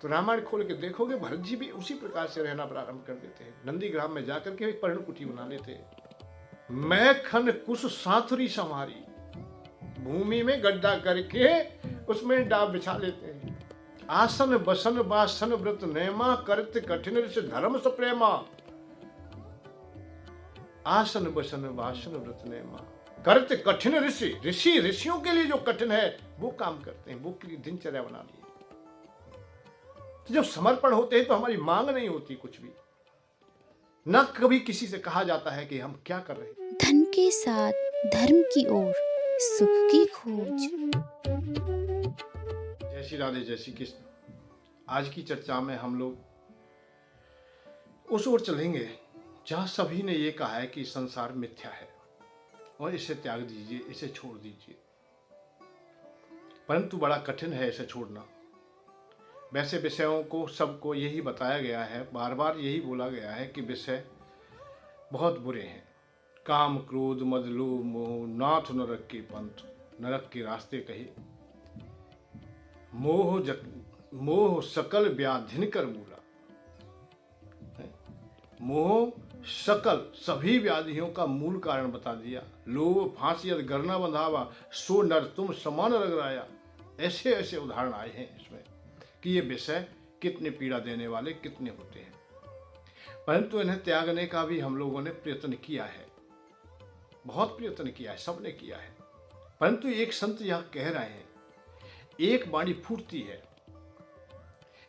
तो रामायण खोल के देखोगे भरत जी भी उसी प्रकार से रहना प्रारंभ कर देते हैं। नंदीग्राम में जाकर के एक पर्णकुटी बना लेते हैं। मैं खन कुश साथुरी संहारी, भूमि में गड्ढा करके उसमें डाब बिछा लेते हैं। आसन बसन बासन व्रत नेमा, करत कठिन ऋषि धर्म सप्रेमा। आसन बसन बासन व्रत नेमा, करत कठिन ऋषि, ऋषियों के लिए जो कठिन है वो काम करते हैं, वो के लिए दिनचर्या बना ली। तो जब समर्पण होते हैं तो हमारी मांग नहीं होती कुछ भी, न कभी किसी से कहा जाता है कि हम क्या कर रहे हैं। धन के साथ धर्म की ओर, सुख की खोज। जय श्री राधे, जय श्री कृष्ण। आज की चर्चा में हम लोग उस ओर चलेंगे जहां सभी ने ये कहा है कि संसार मिथ्या है और इसे त्याग दीजिए, इसे छोड़ दीजिए। परंतु बड़ा कठिन है इसे छोड़ना। वैसे विषयों को सबको यही बताया गया है, बार बार यही बोला गया है कि विषय बहुत बुरे हैं। काम क्रोध मद लोभ मोह, नाथ नरक के पंथ, नरक के रास्ते कहे। मोह सकल व्याधिन कर मूला। मोह सकल सभी व्याधियों का मूल कारण बता दिया। लोभ फांसी यद गरना बंधावा, सो नर तुम समान रगराया। ऐसे ऐसे उदाहरण आए हैं इसमें कि ये विषय कितने पीड़ा देने वाले कितने होते हैं। परंतु इन्हें त्यागने का भी हम लोगों ने प्रयत्न किया है, बहुत प्रयत्न किया है, सबने किया है। परंतु एक संत यह कह रहे हैं, एक वाणी फूटती है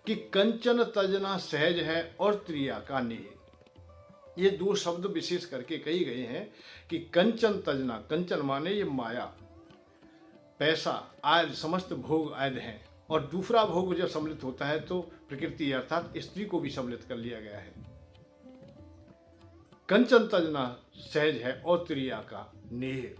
कि कंचन तजना सहज है और त्रिया का नेह। ये दो शब्द विशेष करके कही गए हैं कि कंचन तजना, कंचन माने ये माया, पैसा आदि समस्त भोग आदि हैं, और दूसरा भोग जब सम्मिलित होता है तो प्रकृति अर्थात स्त्री को भी सम्मिलित कर लिया गया है। कंचन तजना सहज है और त्रिया का नेह।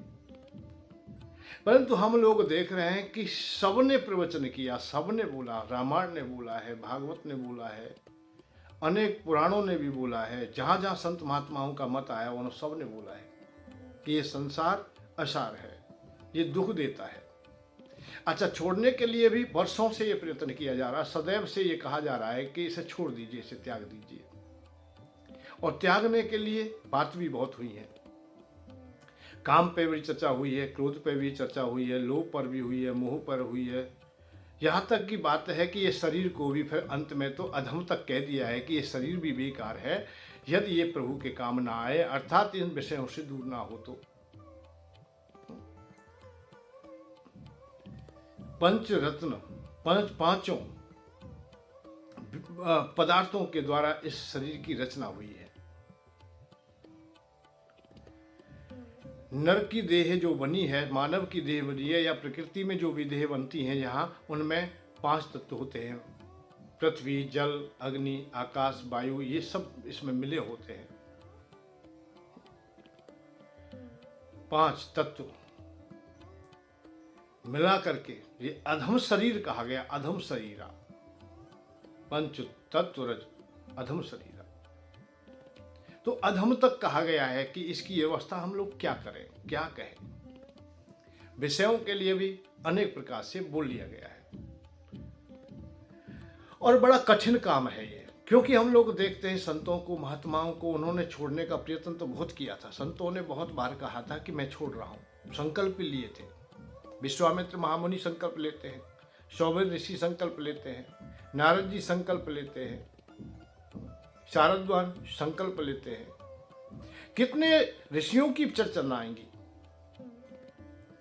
परंतु हम लोग देख रहे हैं कि सबने प्रवचन किया, सबने बोला, रामायण ने बोला है, भागवत ने बोला है, अनेक पुराणों ने भी बोला है, जहां जहां संत महात्माओं का मत आया उन सब ने बोला है कि ये संसार असार है, ये दुख देता है। अच्छा, छोड़ने के लिए भी वर्षों से ये प्रयत्न किया जा रहा है, सदैव से ये कहा जा रहा है कि इसे छोड़ दीजिए, इसे त्याग दीजिए। और त्यागने के लिए बात भी बहुत हुई है। काम पे भी चर्चा हुई है, क्रोध पे भी चर्चा हुई है, लोभ पर भी हुई है, मोह पर हुई है। यहाँ तक की बात है कि ये शरीर को भी फिर अंत में तो अधम तक कह दिया है कि ये शरीर भी बेकार है यदि ये प्रभु के काम ना आए, अर्थात इन विषयों से दूर ना हो तो। पंच रत्न, पांचों पदार्थों के द्वारा इस शरीर की रचना हुई है। नर की देह जो बनी है, मानव की देह बनी है, या प्रकृति में जो भी देह बनती हैं यहाँ, उनमें 5 तत्व होते हैं। पृथ्वी, जल, अग्नि, आकाश, वायु, ये सब इसमें मिले होते हैं। 5 तत्व मिला करके ये अधम शरीर कहा गया, अधम शरीरा। पंच तत्व रज अधम शरीरा। तो अधम तक कहा गया है कि इसकी व्यवस्था हम लोग क्या करें, क्या कहें। विषयों के लिए भी अनेक प्रकार से बोल लिया गया है और बड़ा कठिन काम है ये, क्योंकि हम लोग देखते हैं संतों को, महात्माओं को, उन्होंने छोड़ने का प्रयत्न तो बहुत किया था। संतों ने बहुत बार कहा था कि मैं छोड़ रहा हूं, संकल्प लिए थे। विश्वामित्र महामुनि संकल्प लेते हैं, सौभिर ऋषि संकल्प लेते हैं, नारद जी संकल्प लेते हैं, शारद्वाज संकल्प लेते हैं। कितने ऋषियों की चर्चा आएंगी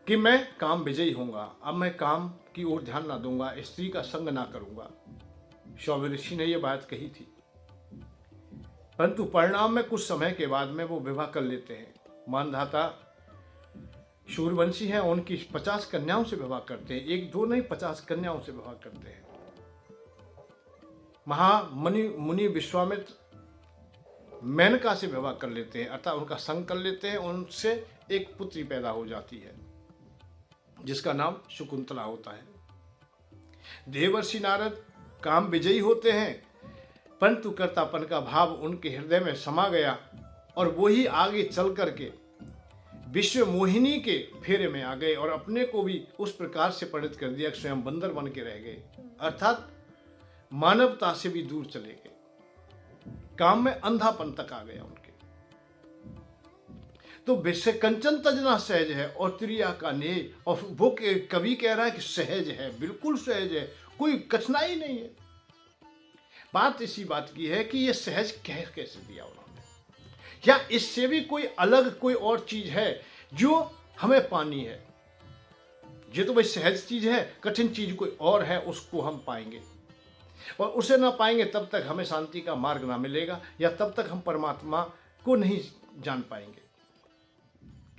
कि मैं काम विजयी होऊंगा, अब मैं काम की ओर ध्यान ना दूंगा, स्त्री का संग ना करूंगा। सौभिर ऋषि ने यह बात कही थी, परंतु परिणाम में कुछ समय के बाद में वो विवाह कर लेते हैं। मानधाता सूर्यवंशी हैं, उनकी 50 कन्याओं से विवाह करते हैं, 1-2 नहीं 50 कन्याओं से विवाह करते हैं। मुनि विश्वामित्र मेनका से विवाह कर लेते हैं, अर्थात उनका संग कर लेते हैं, उनसे एक पुत्री पैदा हो जाती है जिसका नाम शकुंतला होता है। देवर्षि नारद काम विजयी होते हैं, परंतु कर्तापन का भाव उनके हृदय में समा गया और वो ही आगे चल करके विश्व मोहिनी के फेरे में आ गए और अपने को भी उस प्रकार से परिणत कर दिया, स्वयं बंदर बन के रह गए। अर्थात मानवता से भी दूर चले गए, काम में अंधापन तक आ गया उनके। तो विषय कंचन तजना सहज है और त्रिया का नेह, और वो कवि कह रहा है कि सहज है, बिल्कुल सहज है, कोई कठिनाई नहीं है। बात इसी बात की है कि ये सहज कह कैसे दिया उन्होंने, या इससे भी कोई अलग कोई और चीज है जो हमें पानी है। ये तो भाई सहज चीज है, कठिन चीज कोई और है, उसको हम पाएंगे, और उसे ना पाएंगे तब तक हमें शांति का मार्ग ना मिलेगा, या तब तक हम परमात्मा को नहीं जान पाएंगे,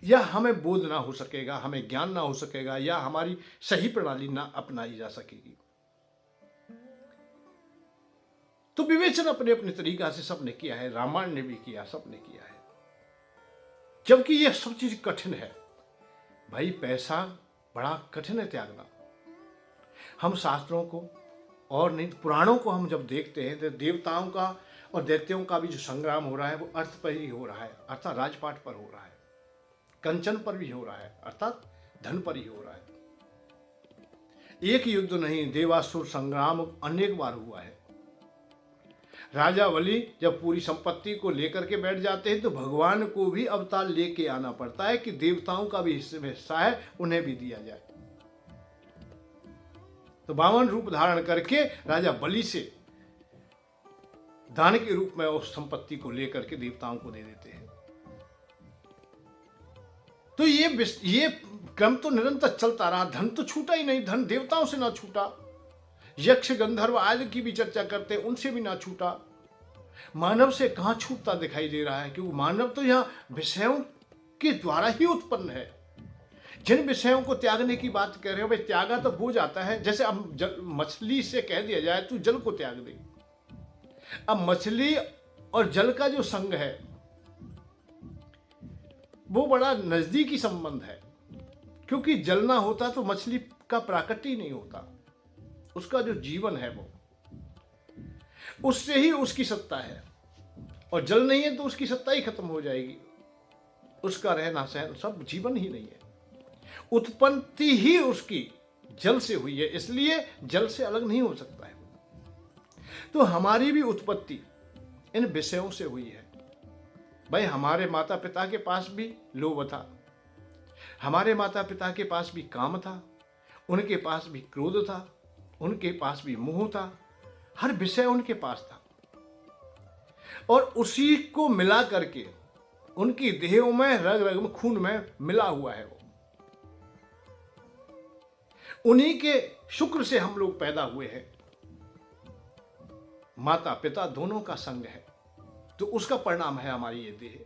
या हमें बोध ना हो सकेगा, हमें ज्ञान ना हो सकेगा, या हमारी सही प्रणाली ना अपनाई जा सकेगी। तो विवेचन अपने अपने तरीका से सबने किया है, रामायण ने भी किया, सबने किया है। जबकि यह सब चीज कठिन है भाई, पैसा बड़ा कठिन है त्यागना। हम शास्त्रों को और नहीं पुराणों को हम जब देखते हैं तो देवताओं का और दैत्यों का भी जो संग्राम हो रहा है वो अर्थ पर ही हो रहा है, अर्थात राजपाट पर हो रहा है, कंचन पर भी हो रहा है, अर्थात धन पर ही हो रहा है। एक युद्ध नहीं, देवासुर संग्राम अनेक बार हुआ है। राजा बलि जब पूरी संपत्ति को लेकर के बैठ जाते हैं तो भगवान को भी अवतार लेके आना पड़ता है कि देवताओं का भी हिस्सा है, उन्हें भी दिया जाए। तो 52 रूप धारण करके राजा बलि से दान के रूप में उस संपत्ति को लेकर के देवताओं को दे देते हैं। तो ये क्रम तो निरंतर चलता रहा। धन तो छूटा ही नहीं, धन देवताओं से ना छूटा, यक्ष गंधर्व आदि की भी चर्चा करते, उनसे भी ना छूटा। मानव से कहां छूटता दिखाई दे रहा है, क्योंकि मानव तो यहां विषयों के द्वारा ही उत्पन्न है। जिन विषयों को त्यागने की बात कर रहे हो भाई, त्यागा तो हो जाता है। जैसे अब मछली से कह दिया जाए तू जल को त्याग दे, अब मछली और जल का जो संग है वो बड़ा नजदीकी संबंध है, क्योंकि जल ना होता तो मछली का प्राकट्य ही नहीं होता, उसका जो जीवन है वो उससे ही उसकी सत्ता है, और जल नहीं है तो उसकी सत्ता ही खत्म हो जाएगी, उसका रहना सहना सब जीवन ही नहीं है। उत्पत्ति ही उसकी जल से हुई है, इसलिए जल से अलग नहीं हो सकता है। तो हमारी भी उत्पत्ति इन विषयों से हुई है भाई। हमारे माता पिता के पास भी लोभ था, हमारे माता पिता के पास भी काम था, उनके पास भी क्रोध था, उनके पास भी मोह था, हर विषय उनके पास था, और उसी को मिला करके उनकी देहों में रग रग में खून में मिला हुआ है वो। उन्हीं के शुक्र से हम लोग पैदा हुए हैं, माता पिता दोनों का संग है, तो उसका परिणाम है हमारी ये देह।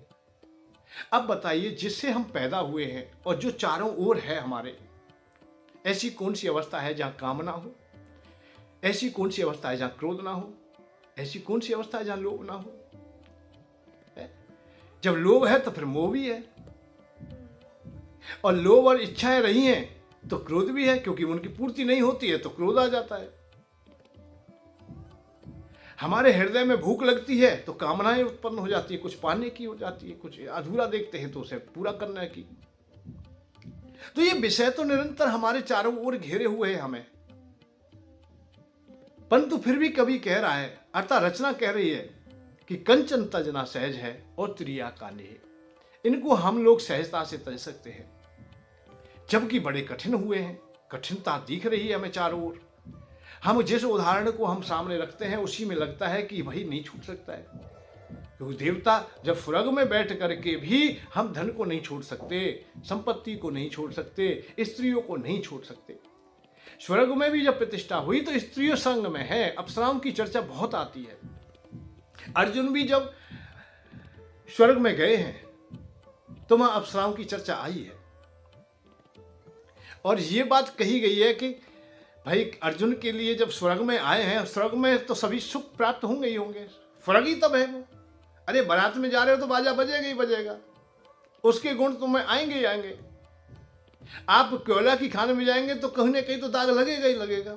अब बताइए, जिससे हम पैदा हुए हैं और जो चारों ओर है हमारे, ऐसी कौन सी अवस्था है जहां काम ना हो, ऐसी कौन सी अवस्था है जहां क्रोध ना हो, ऐसी कौन सी अवस्था है जहां लोभ ना हो? जब लोभ है तो फिर मोह भी है, और लोभ और इच्छाएं रही हैं तो क्रोध भी है, क्योंकि उनकी पूर्ति नहीं होती है तो क्रोध आ जाता है। हमारे हृदय में भूख लगती है तो कामनाएं उत्पन्न हो जाती है, कुछ पाने की हो जाती है, कुछ अधूरा देखते हैं तो उसे पूरा करने की। तो ये विषय तो निरंतर हमारे चारों ओर घेरे हुए हैं हमें, परंतु फिर भी कवि कह रहा है, अर्थात रचना कह रही है कि कंचन तजना सहज है और त्रिया का नेह। इनको हम लोग सहजता से तज सकते हैं, जबकि बड़े कठिन हुए हैं। कठिनता दिख रही है हमें चारों ओर। हम जिस उदाहरण को हम सामने रखते हैं उसी में लगता है कि भाई नहीं छूट सकता है, क्योंकि देवता जब स्वर्ग में बैठ करके भी हम धन को नहीं छोड़ सकते, संपत्ति को नहीं छोड़ सकते, स्त्रियों को नहीं छोड़ सकते। स्वर्ग में भी जब प्रतिष्ठा हुई तो स्त्रियों संग में है, अप्सराओं की चर्चा बहुत आती है। अर्जुन भी जब स्वर्ग में गए हैं तो वहां अप्सराओं की चर्चा आई है, और ये बात कही गई है कि भाई अर्जुन के लिए जब स्वर्ग में आए हैं, स्वर्ग में तो सभी सुख प्राप्त होंगे ही होंगे, स्वर्ग ही तब है वो। अरे बारात में जा रहे हो तो बाजा बजेगा ही बजेगा, उसके गुण तुम्हें आएंगे ही आएंगे। आप कोयला की खान में जाएंगे तो कहीं ना कहीं तो दाग लगेगा ही लगेगा।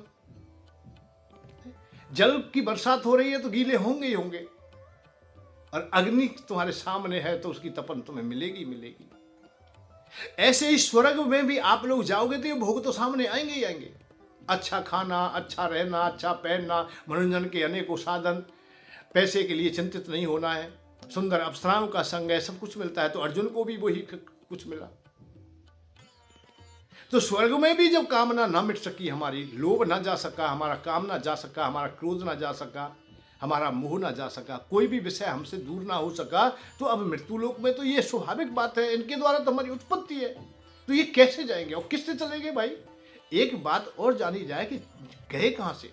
जल की बरसात हो रही है तो गीले होंगे ही होंगे, और अग्नि तुम्हारे सामने है तो उसकी तपन तुम्हें मिलेगी मिलेगी। ऐसे ही स्वर्ग में भी आप लोग जाओगे तो ये भोग तो सामने आएंगे ही आएंगे। अच्छा खाना, अच्छा रहना, अच्छा पहनना, मनोरंजन के अनेकों साधन, पैसे के लिए चिंतित नहीं होना है, सुंदर अप्सराओं का संग है, सब कुछ मिलता है। तो अर्जुन को भी वही कुछ मिला। तो स्वर्ग में भी जब कामना ना मिट सकी हमारी, लोभ ना जा सका, हमारा काम ना जा सका, हमारा क्रोध ना जा सका, हमारा मोह ना जा सका, कोई भी विषय हमसे दूर ना हो सका, तो अब मृत्यु लोक में तो ये स्वाभाविक बात है, इनके द्वारा तो हमारी उत्पत्ति है, तो ये कैसे जाएंगे और किससे चलेंगे भाई? एक बात और जानी जाए कि गए कहां से।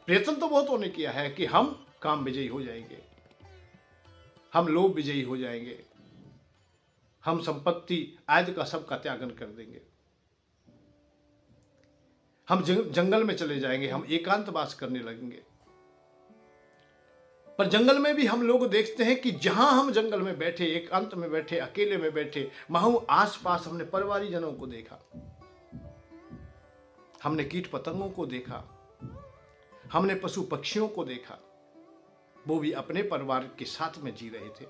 प्रयत्न तो बहुतों ने किया है कि हम काम विजयी हो जाएंगे, हम लोभ विजयी हो जाएंगे, हम संपत्ति आदि का सबका त्यागन कर देंगे, हम जंगल में चले जाएंगे, हम एकांतवास करने लगेंगे। पर जंगल में भी हम लोग देखते हैं कि जहां हम जंगल में बैठे, एकांत में बैठे, अकेले में बैठे, वहां आसपास हमने परिवारी जनों को देखा, हमने कीट पतंगों को देखा, हमने पशु पक्षियों को देखा, वो भी अपने परिवार के साथ में जी रहे थे।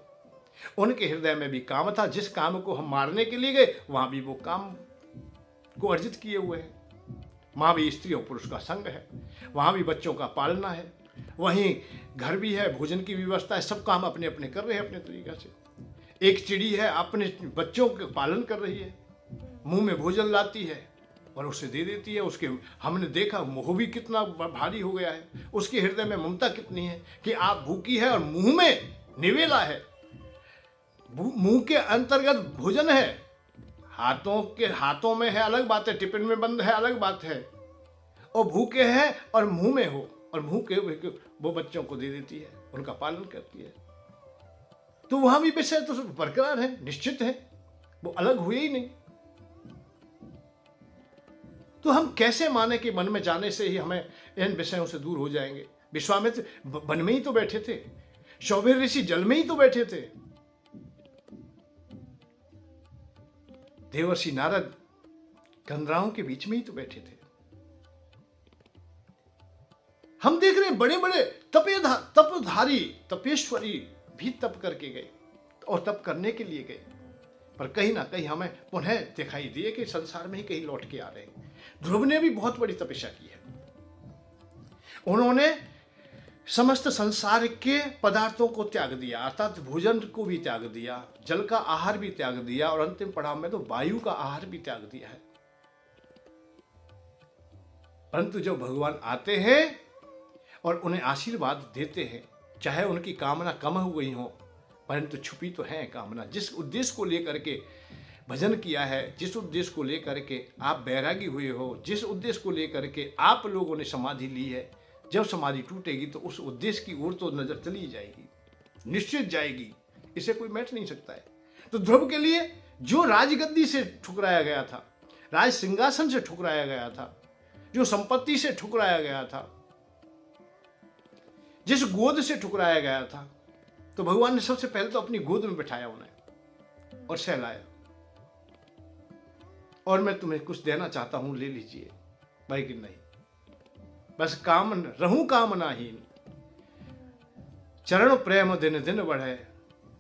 उनके हृदय में भी काम था, जिस काम को हम मारने के लिए गए वहां भी वो काम को अर्जित किए हुए हैं। वहां भी स्त्री और पुरुष का संग है, वहां भी बच्चों का पालना है, वहीं घर भी है, भोजन की व्यवस्था है, सब काम अपने अपने कर रहे हैं अपने तरीका से। एक चिड़ी है, अपने बच्चों के पालन कर रही है, मुंह में भोजन लाती है और उसे दे देती है। उसके हमने देखा मोह भी कितना भारी हो गया है, उसके हृदय में ममता कितनी है कि आप भूखी है और मुंह में निवेला है, मुंह के अंतर्गत भोजन है, हाथों में है अलग बात है, टिफिन में बंद है अलग बात है, और भूखे हैं और मुंह में हो, और मुंह के वो बच्चों को दे देती है, उनका पालन करती है। तो वहां भी विषय तो बरकरार है, निश्चित है, वो अलग हुए ही नहीं। तो हम कैसे माने कि मन में जाने से ही हमें इन विषयों से दूर हो जाएंगे? विश्वामित्र वन में ही तो बैठे थे, शौभिर ऋषि जल में ही तो बैठे थे, देवर्षि नारद गंधर्वों के बीच में ही तो बैठे थे। हम देख रहे हैं बड़े बड़े तपधारी तपेश्वरी भी तप करके गए और तप करने के लिए गए, पर कहीं ना कहीं हमें पुनः दिखाई दिए कि संसार में ही कहीं लौट के आ रहे हैं। ध्रुव ने भी बहुत बड़ी तपस्या की है, उन्होंने समस्त संसार के पदार्थों को त्याग दिया, अर्थात भोजन को भी त्याग दिया, जल का आहार भी त्याग दिया, और अंतिम पड़ाव में तो वायु का आहार भी त्याग दिया है। परंतु जब भगवान आते हैं और उन्हें आशीर्वाद देते हैं, चाहे उनकी कामना कम हो गई हो, परंतु छुपी तो है कामना। जिस उद्देश्य को लेकर के भजन किया है, जिस उद्देश्य को लेकर के आप बैरागी हुए हो, जिस उद्देश्य को लेकर के आप लोगों ने समाधि ली है, जब समाधि टूटेगी तो उस उद्देश्य की ओर तो नजर चली जाएगी, निश्चित जाएगी, इसे कोई मैट नहीं सकता है। तो ध्रुव के लिए जो राजगद्दी से ठुकराया गया था, राज सिंहासन से ठुकराया गया था, जो संपत्ति से ठुकराया गया था, जिस गोद से ठुकराया गया था, तो भगवान ने सबसे पहले तो अपनी गोद में बिठाया उन्हें और सहलाया, और मैं तुम्हें कुछ देना चाहता हूं, ले लीजिए। भाई कि नहीं, बस रहूं कामनाहीन, चरण प्रेम दिन दिन बढ़े,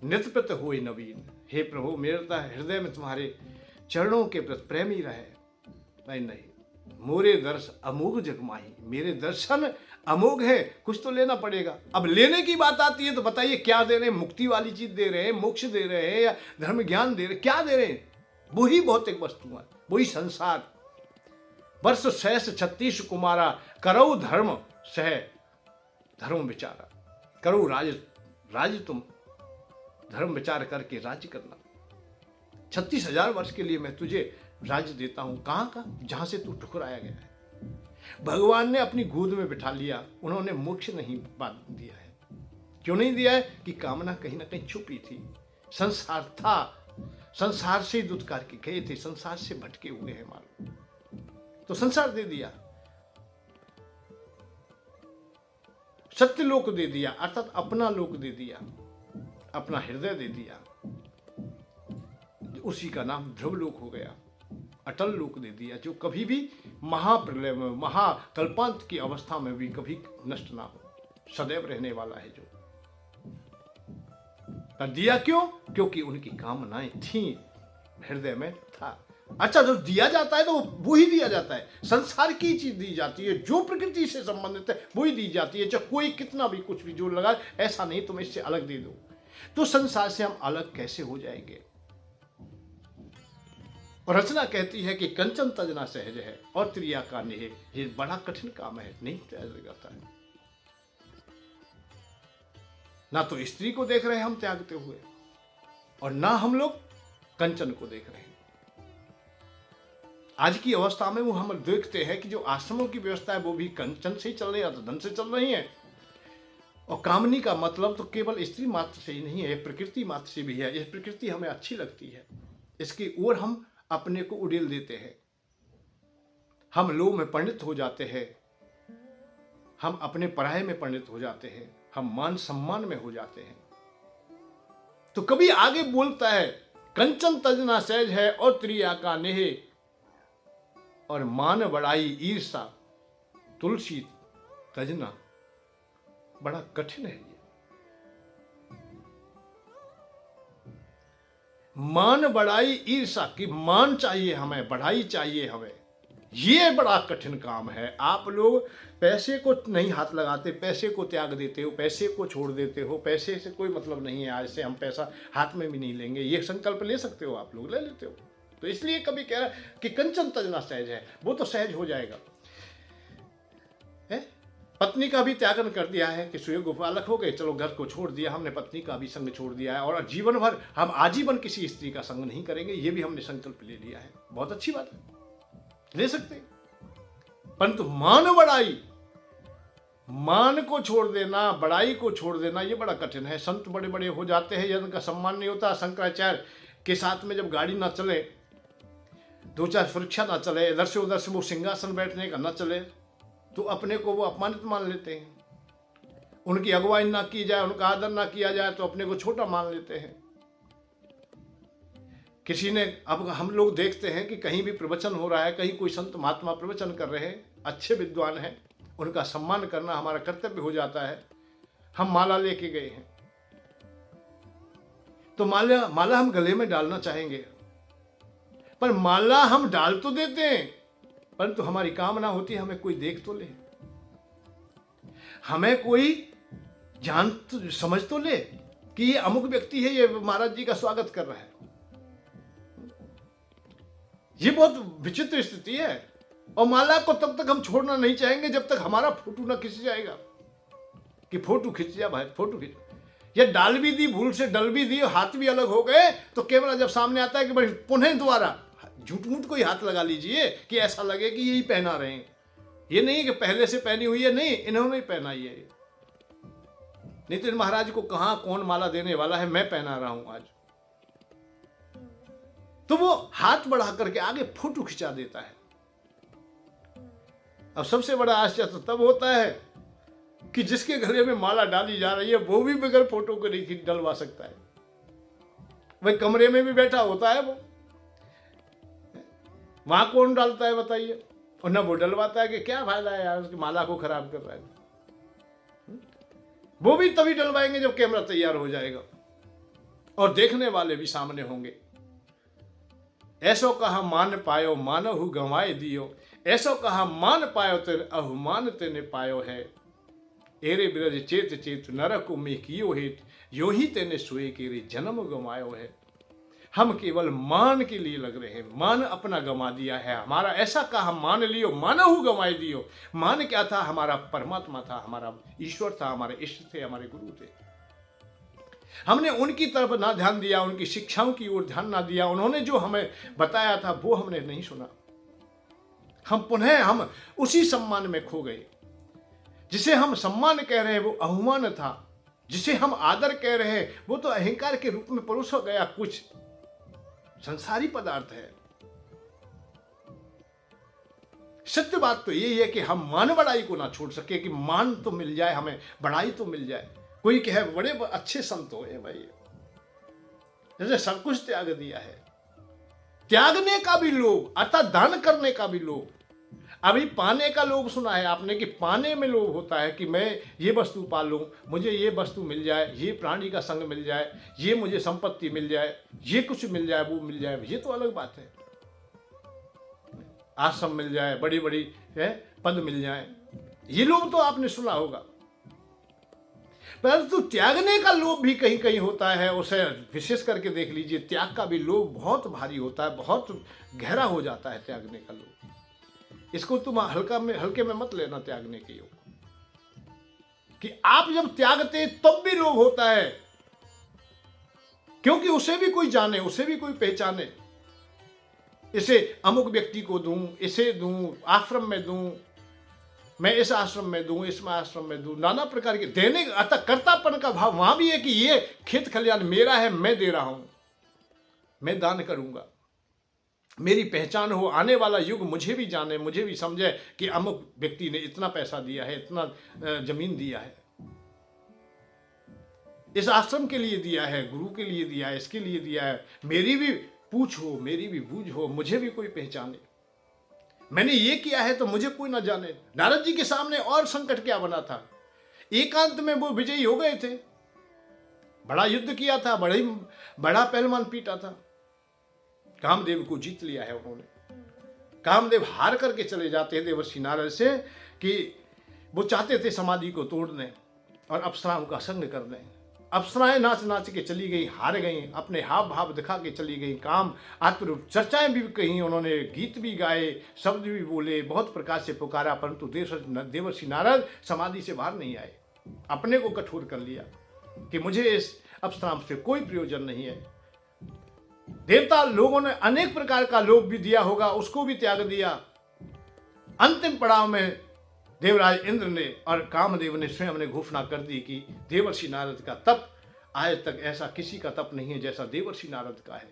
नित प्रत होई नवीन। हे प्रभु, मेरा हृदय में तुम्हारे चरणों के प्रति प्रेम ही रहे। भाई नहीं, मोरे दर्श अमोघ जगमाही, मेरे दर्शन अमोघ है, कुछ तो लेना पड़ेगा। अब लेने की बात आती है तो बताइए क्या दे रहे हैं? मुक्ति वाली चीज दे रहे हैं, मोक्ष दे रहे हैं, या धर्म ज्ञान दे रहे हैं? क्या दे रहे हैं? वही भौतिक वस्तुएं, वही संसार। वर्ष 36 कुमारा, करो धर्म सह धर्म विचारा, करो राज तुम धर्म विचार करके राज्य करना। 36,000 वर्ष के लिए मैं तुझे राज्य देता हूं। कहां का? जहां से तू ठुकराया गया है। भगवान ने अपनी गोद में बिठा लिया, उन्होंने मोक्ष नहीं बांध दिया है। क्यों नहीं दिया है? कि कामना कहीं ना कहीं छुपी थी, संसार था, संसार से दुत्कार के गए थे, संसार से भटके हुए हैं मालूम, तो संसार दे दिया, सत्य लोक दे दिया, अर्थात अपना लोक दे दिया, अपना हृदय दे दिया, उसी का नाम ध्रुव लोक हो गया, अटल लोक दे दिया, जो कभी भी महाप्रलय में, महाकल्पांत की अवस्था में भी कभी नष्ट ना हो, सदैव रहने वाला है। जो कर दिया क्यों? क्योंकि उनकी कामनाएं थी, हृदय में था, अच्छा, जो दिया जाता है तो वो ही दिया जाता है। संसार की चीज दी जाती है, जो प्रकृति से संबंधित है वो ही दी जाती है। चाहे कोई कितना भी कुछ भी जोर लगा, ऐसा नहीं तुम इससे अलग दे दो। तो संसार से हम अलग कैसे हो जाएंगे? और रचना कहती है कि कंचन तजना सहज है और त्रिया का नेह। ये बड़ा कठिन काम है, नहीं त्याग जाता है। ना तो स्त्री को देख रहे हैं हम त्यागते हुए, और ना हम लोग कंचन को देख रहे हैं। आज की अवस्था में वो हम देखते हैं कि जो आश्रमों की व्यवस्था है वो भी कंचन से ही चल रही है, तो धन से चल रही है। और कामनी का मतलब तो केवल स्त्री मात्र से ही नहीं है, प्रकृति मात्र से भी है। यह प्रकृति हमें अच्छी लगती है, इसकी ओर हम अपने को उड़ेल देते हैं। हम लोभ में परिणत हो जाते हैं, हम अपने पराये में परिणत हो जाते हैं, हम मान सम्मान में हो जाते हैं। तो कभी आगे बोलता है कंचन तजना सहज है और त्रिया का नेह, और मान बढ़ाई ईर्षा तुलसी तजना। बड़ा कठिन है ये। मान बढ़ाई ईर्षा की, मान चाहिए हमें, बढ़ाई चाहिए हमें, ये बड़ा कठिन काम है। आप लोग पैसे को नहीं हाथ लगाते, पैसे को त्याग देते हो, पैसे को छोड़ देते हो। पैसे से कोई मतलब नहीं है, आज से हम पैसा हाथ में भी नहीं लेंगे, ये संकल्प ले सकते हो, आप लोग ले लेते हो। तो इसलिए कभी कह रहा कि कंचन तजना सहज है, वो तो सहज हो जाएगा। पत्नी का भी त्यागन कर दिया है कि स्वयं गोपालक हो गए, चलो घर को छोड़ दिया हमने, पत्नी का भी संग छोड़ दिया है, और जीवन भर हम आजीवन किसी स्त्री का संग नहीं करेंगे, ये भी हमने संकल्प ले लिया है। बहुत अच्छी बात है, ले सकते हैं। परंतु मान बढ़ाई, मान को छोड़ देना, बड़ाई को छोड़ देना, ये बड़ा कठिन है। संत बड़े बड़े हो जाते हैं, यदि उनका सम्मान नहीं होता। शंकराचार्य के साथ में जब गाड़ी ना चले, दो चार सुरक्षा ना चले, इधर से उधर से वो सिंहासन बैठने का ना चले, तो अपने को वो अपमानित मान लेते हैं। उनकी अगुवाई ना की जाए, उनका आदर ना किया जाए तो अपने को छोटा मान लेते हैं। किसी ने, अब हम लोग देखते हैं कि कहीं भी प्रवचन हो रहा है, कहीं कोई संत महात्मा प्रवचन कर रहे हैं, अच्छे विद्वान हैं, उनका सम्मान करना हमारा कर्तव्य हो जाता है। हम माला लेके गए हैं, तो माला हम गले में डालना चाहेंगे, पर माला हम डाल तो देते हैं, परंतु हमारी कामना होती है हमें कोई देख तो ले, हमें कोई जान तो समझ तो ले कि ये अमुक व्यक्ति है, ये महाराज जी का स्वागत कर रहा है। ये बहुत विचित्र स्थिति है। और माला को तब तक हम छोड़ना नहीं चाहेंगे जब तक हमारा फोटो ना खिंच जाएगा, कि फोटो खिंच जा भाई, फोटो खिंच। ये डाल भी दी, भूल से डल भी दी, हाथ भी अलग हो गए, तो कैमरा जब सामने आता है कि भाई पुनः दोबारा झूठ मूठ कोई हाथ लगा लीजिए कि ऐसा लगे कि यही पहना रहे हैं। ये नहीं कि पहले से पहनी हुई है, नहीं, इन्होंने ही पहनाई है। नितिन महाराज को कहां कौन माला देने वाला है, मैं पहना रहा हूं आज। तो वो हाथ बढ़ा करके आगे फोटो खिंचा देता है। अब सबसे बड़ा आश्चर्य तो तब होता है कि जिसके गले में माला डाली जा रही है वो भी बगैर फोटो को नहीं डलवा सकता है। वह कमरे में भी बैठा होता है, वो वहां कौन डालता है बताइए, और ना वो डलवाता है कि क्या फायदा है यार, उसकी माला को खराब कर रहा है। वो भी तभी डलवाएंगे जब कैमरा तैयार हो जाएगा और देखने वाले भी सामने होंगे। ऐसो कहा मान पायो मानहु गंवाए दियो, ऐसो कहा मान पायो तेरे अहुमान तेने पायो है। एरे बिरज चेत चेत नरक में कियो हेत, यो ही तेने सोए केरे जन्म गंवायो है। हम केवल मान के लिए लग रहे हैं, मान अपना गंवा दिया है हमारा। ऐसा कहा मान लियो मानहु गंवाए दियो। मान क्या था? हमारा परमात्मा था, हमारा ईश्वर था, हमारे इष्ट थे, हमारे गुरु थे। हमने उनकी तरफ ना ध्यान दिया, उनकी शिक्षाओं की ओर ध्यान ना दिया, उन्होंने जो हमें बताया था वो हमने नहीं सुना। हम उसी सम्मान में खो गए। जिसे हम सम्मान कह रहे हैं वो अवमान था, जिसे हम आदर कह रहे हैं वो तो अहंकार के रूप में परोसा गया कुछ संसारी पदार्थ है। सत्य बात तो यही है कि हम मान बढ़ाई को ना छोड़ सके, कि मान तो मिल जाए हमें, बढ़ाई तो मिल जाए। कोई कहे बड़े अच्छे संत हो भाई, जैसे सब कुछ त्याग दिया है। त्यागने का भी लोभ, अर्थात दान करने का भी लोभ। अभी पाने का लोभ सुना है आपने, कि पाने में लोभ होता है कि मैं ये वस्तु पा लूं, मुझे ये वस्तु मिल जाए, ये प्राणी का संग मिल जाए, ये मुझे संपत्ति मिल जाए, ये कुछ मिल जाए, वो मिल जाए। ये तो अलग बात है। आश्रम मिल जाए, बड़ी बड़ी पद मिल जाए, ये लोभ तो आपने सुना होगा। परंतु त्यागने का लोभ भी कहीं कहीं होता है, उसे विशेष करके देख लीजिए। त्याग का भी लोभ बहुत भारी होता है, बहुत गहरा हो जाता है त्यागने का लोभ। इसको तुम हल्के में मत लेना त्यागने के योग, कि आप जब त्यागते तब भी लोभ होता है, क्योंकि उसे भी कोई जाने, उसे भी कोई पहचाने, इसे अमुक व्यक्ति को दूं, इसे दूं, आश्रम में दूं, मैं इस आश्रम में दूं, इस आश्रम में दूं, नाना प्रकार के देने, अतः कर्तापन का भाव वहां भी है कि ये खेत खलियान मेरा है, मैं दे रहा हूं, मैं दान करूंगा, मेरी पहचान हो, आने वाला युग मुझे भी जाने, मुझे भी समझे कि अमुक व्यक्ति ने इतना पैसा दिया है, इतना जमीन दिया है, इस आश्रम के लिए दिया है, गुरु के लिए दिया है, इसके लिए दिया है, मेरी भी पूछ हो, मेरी भी बूझ हो, मुझे भी कोई पहचाने, मैंने ये किया है तो मुझे कोई ना जाने। नारद जी के सामने और संकट क्या बना था, एकांत में वो विजयी हो गए थे, बड़ा युद्ध किया था, बड़ा पहलवान पीटा था, कामदेव को जीत लिया है उन्होंने। कामदेव हार करके चले जाते हैं देवर्षि नारद से कि वो चाहते थे समाधि को तोड़ दें और अप्सराओं का संग कर दें। अप्सराएं नाच नाच के चली गई, हार गई, अपने हाव भाव दिखा के चली गई, काम आत्मरूप चर्चाएं भी कही उन्होंने, गीत भी गाए, शब्द भी बोले, बहुत प्रकार से पुकारा, परंतु देवर्षि नारद समाधि से बाहर नहीं आए। अपने को कठोर कर लिया कि मुझे इस अप्सराओं से कोई प्रयोजन नहीं है। देवता लोगों ने अनेक प्रकार का लोभ भी दिया होगा, उसको भी त्याग दिया। अंतिम पड़ाव में देवराज इंद्र ने और कामदेव ने स्वयं ने घोषणा कर दी कि देवर्षि नारद का तप आज तक ऐसा किसी का तप नहीं है जैसा देवर्षि नारद का है।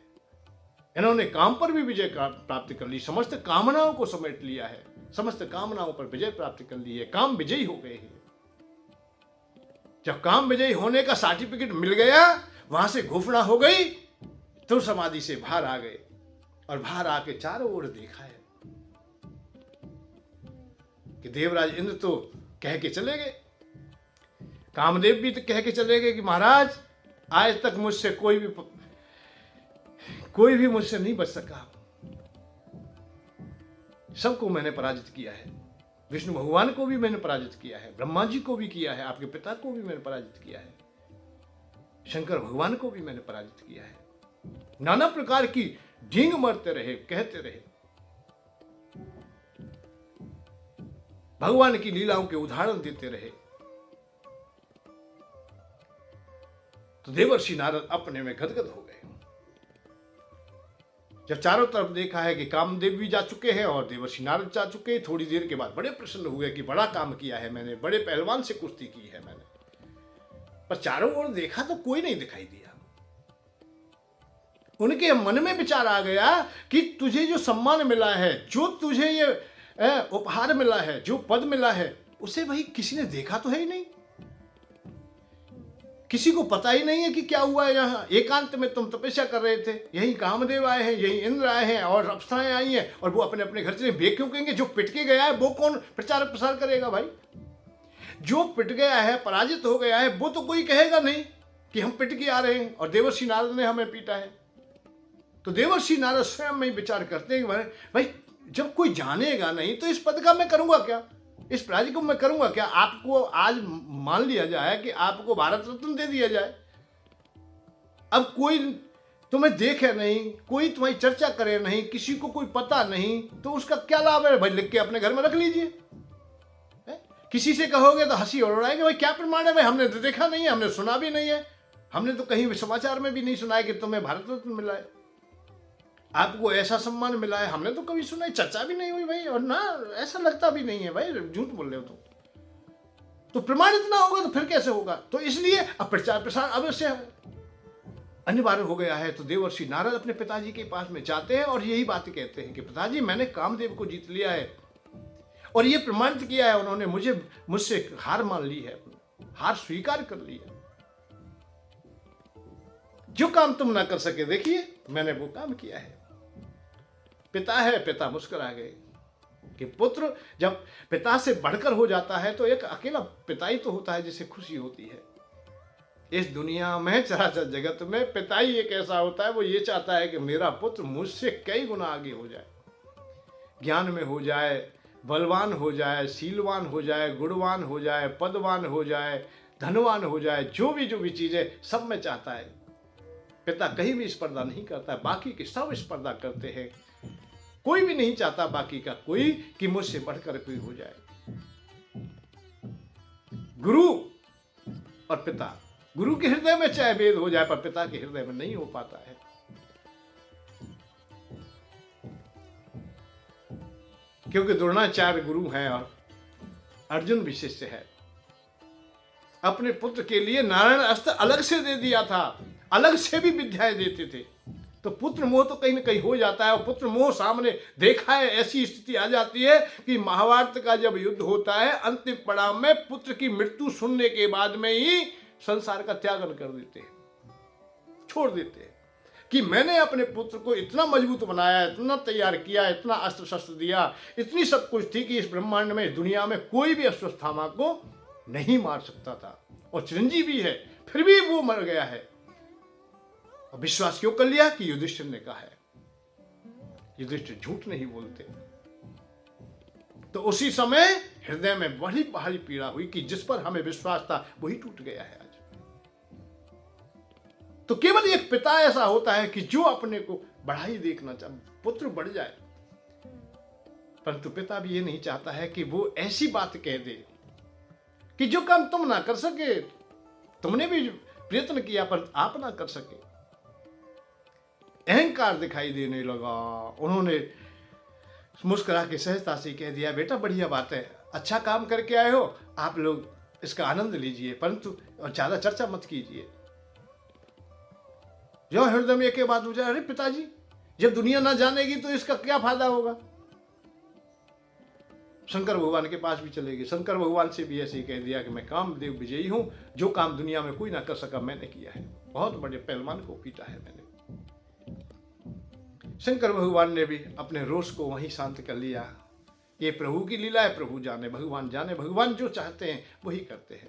इन्होंने काम पर भी विजय प्राप्त कर ली, समस्त कामनाओं को समेट लिया है, समस्त कामनाओं पर विजय प्राप्त कर ली है, काम विजयी हो गए हैं। जब काम विजयी होने का सर्टिफिकेट मिल गया, वहां से घोषणा हो गई, तो समाधि से बाहर आ गए और बाहर आके चारों ओर देखा है कि देवराज इंद्र तो कह के चले गए, कामदेव भी तो कह के चले गए कि महाराज आज तक मुझसे कोई भी मुझसे नहीं बच सका, सबको मैंने पराजित किया है, विष्णु भगवान को भी मैंने पराजित किया है, ब्रह्मा जी को भी किया है, आपके पिता को भी मैंने पराजित किया है, शंकर भगवान को भी मैंने पराजित किया है। नाना प्रकार की ढींग मारते रहे, कहते रहे, भगवान की लीलाओं के उदाहरण देते रहे। तो देवर्षि नारद अपने में गदगद हो गए। जब चारों तरफ देखा है कि कामदेव भी जा चुके हैं और देवर्षि नारद जा चुके हैं, थोड़ी देर के बाद बड़े प्रसन्न हुए कि बड़ा काम किया है मैंने, बड़े पहलवान से कुश्ती की है मैंने। पर चारों ओर देखा तो कोई नहीं दिखाई दिया। उनके मन में विचार आ गया कि तुझे जो सम्मान मिला है, जो तुझे ये उपहार मिला है, जो पद मिला है, उसे भाई किसी ने देखा तो है ही नहीं, किसी को पता ही नहीं है कि क्या हुआ है। यहाँ एकांत में तुम तपस्या कर रहे थे, यही कामदेव आए हैं, यही इंद्र आए हैं और अप्सराएं आई हैं, और वो अपने अपने घर से वे क्यों कहेंगे? जो पिट के गया है वो कौन प्रचार प्रसार करेगा भाई? जो पिट गया है, पराजित हो गया है, वो तो कोई कहेगा नहीं कि हम पिट के आ रहे हैं और देवर्षि नारद ने हमें पीटा है। तो देवर्षि नारद स्वयं में विचार करते हैं भाई जब कोई जानेगा नहीं तो इस पद का मैं करूंगा क्या, इस प्राजी को मैं करूंगा क्या? आपको आज मान लिया जाए कि आपको भारत रत्न दे दिया जाए, अब कोई तुम्हें देखे नहीं, कोई तुम्हारी चर्चा करे नहीं, किसी को कोई पता नहीं, तो उसका क्या लाभ है? भाई लिख के अपने घर में रख लीजिए। किसी से कहोगे तो हंसी और उड़ाएंगे, भाई क्या प्रमाण है? भाई हमने तो देखा नहीं है, हमने सुना भी नहीं है, हमने तो कहीं समाचार में भी नहीं सुना है कि तुम्हें भारत रत्न मिला है, आपको ऐसा सम्मान मिला है, हमने तो कभी सुना है, चर्चा भी नहीं हुई भाई, और ना ऐसा लगता भी नहीं है भाई, झूठ बोल रहे हो तो प्रमाणित ना होगा तो फिर कैसे होगा? तो इसलिए अब प्रचार प्रसार अवश्य अनिवार्य हो गया है। तो देवर्षि नारद अपने पिताजी के पास में जाते हैं और यही बात कहते हैं कि पिताजी मैंने कामदेव को जीत लिया है और ये प्रमाणित किया है उन्होंने, मुझसे हार मान ली है, हार स्वीकार कर ली है। जो काम तुम ना कर सके देखिए मैंने वो काम किया है। पिता है, पिता मुस्कुरा गए कि पुत्र जब पिता से बढ़कर हो जाता है तो एक अकेला पिता ही तो होता है जिसे खुशी होती है। इस दुनिया में चराचर जगत में पिता ही एक ऐसा होता है, वो ये चाहता है कि मेरा पुत्र मुझसे कई गुना आगे हो जाए, ज्ञान में हो जाए, बलवान हो जाए, शीलवान हो जाए, गुणवान हो जाए, पदवान हो जाए, धनवान हो जाए, जो भी चीज़ें सब में चाहता है। पिता कहीं भी स्पर्धा नहीं करता है, बाकी के सब स्पर्धा करते हैं। कोई भी नहीं चाहता बाकी का कोई कि मुझसे बढ़कर कोई हो जाए। गुरु और पिता, गुरु के हृदय में चाहे भेद हो जाए पर पिता के हृदय में नहीं हो पाता है। क्योंकि द्रोणाचार्य गुरु हैं और अर्जुन भी शिष्य है। अपने पुत्र के लिए नारायण अस्त्र अलग से दे दिया था, अलग से भी विद्याएं देते थे। तो पुत्र मोह तो कहीं ना कहीं हो जाता है, और पुत्र मोह सामने देखा है, ऐसी स्थिति आ जाती है कि महाभारत का जब युद्ध होता है, अंतिम पड़ाव में पुत्र की मृत्यु सुनने के बाद में ही संसार का त्यागन कर देते हैं, छोड़ देते हैं कि मैंने अपने पुत्र को इतना मजबूत बनाया, इतना तैयार किया, इतना अस्त्र शस्त्र दिया, इतनी सब कुछ थी कि इस ब्रह्मांड में, दुनिया में कोई भी अश्वत्थामा को नहीं मार सकता था, और चिरंजीवी है, फिर भी वो मर गया है। और विश्वास क्यों कर लिया कि युधिष्ठिर ने कहा है। युधिष्ठिर झूठ नहीं बोलते। तो उसी समय हृदय में बड़ी भारी पीड़ा हुई कि जिस पर हमें विश्वास था वही टूट गया है आज। तो केवल एक पिता ऐसा होता है कि जो अपने को बढ़ाई देखना चाहता, पुत्र बढ़ जाए, परंतु पिता भी ये नहीं चाहता है कि वो ऐसी बात कह दे कि जो काम तुम ना कर सके, तुमने भी प्रयत्न किया पर आप ना कर सके। अहंकार दिखाई देने लगा। उन्होंने मुस्कुरा के सहजता से कह दिया, बेटा बढ़िया बात है, अच्छा काम करके आए हो, आप लोग इसका आनंद लीजिए, परंतु ज्यादा चर्चा मत कीजिए। जो हृदय में एक बात हो जाए, अरे पिताजी जब दुनिया ना जानेगी तो इसका क्या फायदा होगा। शंकर भगवान के पास भी चले गए। शंकर भगवान से भी ऐसे ही कह दिया कि मैं कामदेव विजयी हूं, जो काम दुनिया में कोई ना कर सका मैंने किया है, बहुत बड़े पहलवान को पीटा है मैंने। शंकर भगवान ने भी अपने रोष को वहीं शांत कर लिया। ये प्रभु की लीला है, प्रभु जाने, भगवान जाने, भगवान जो चाहते हैं वही करते हैं।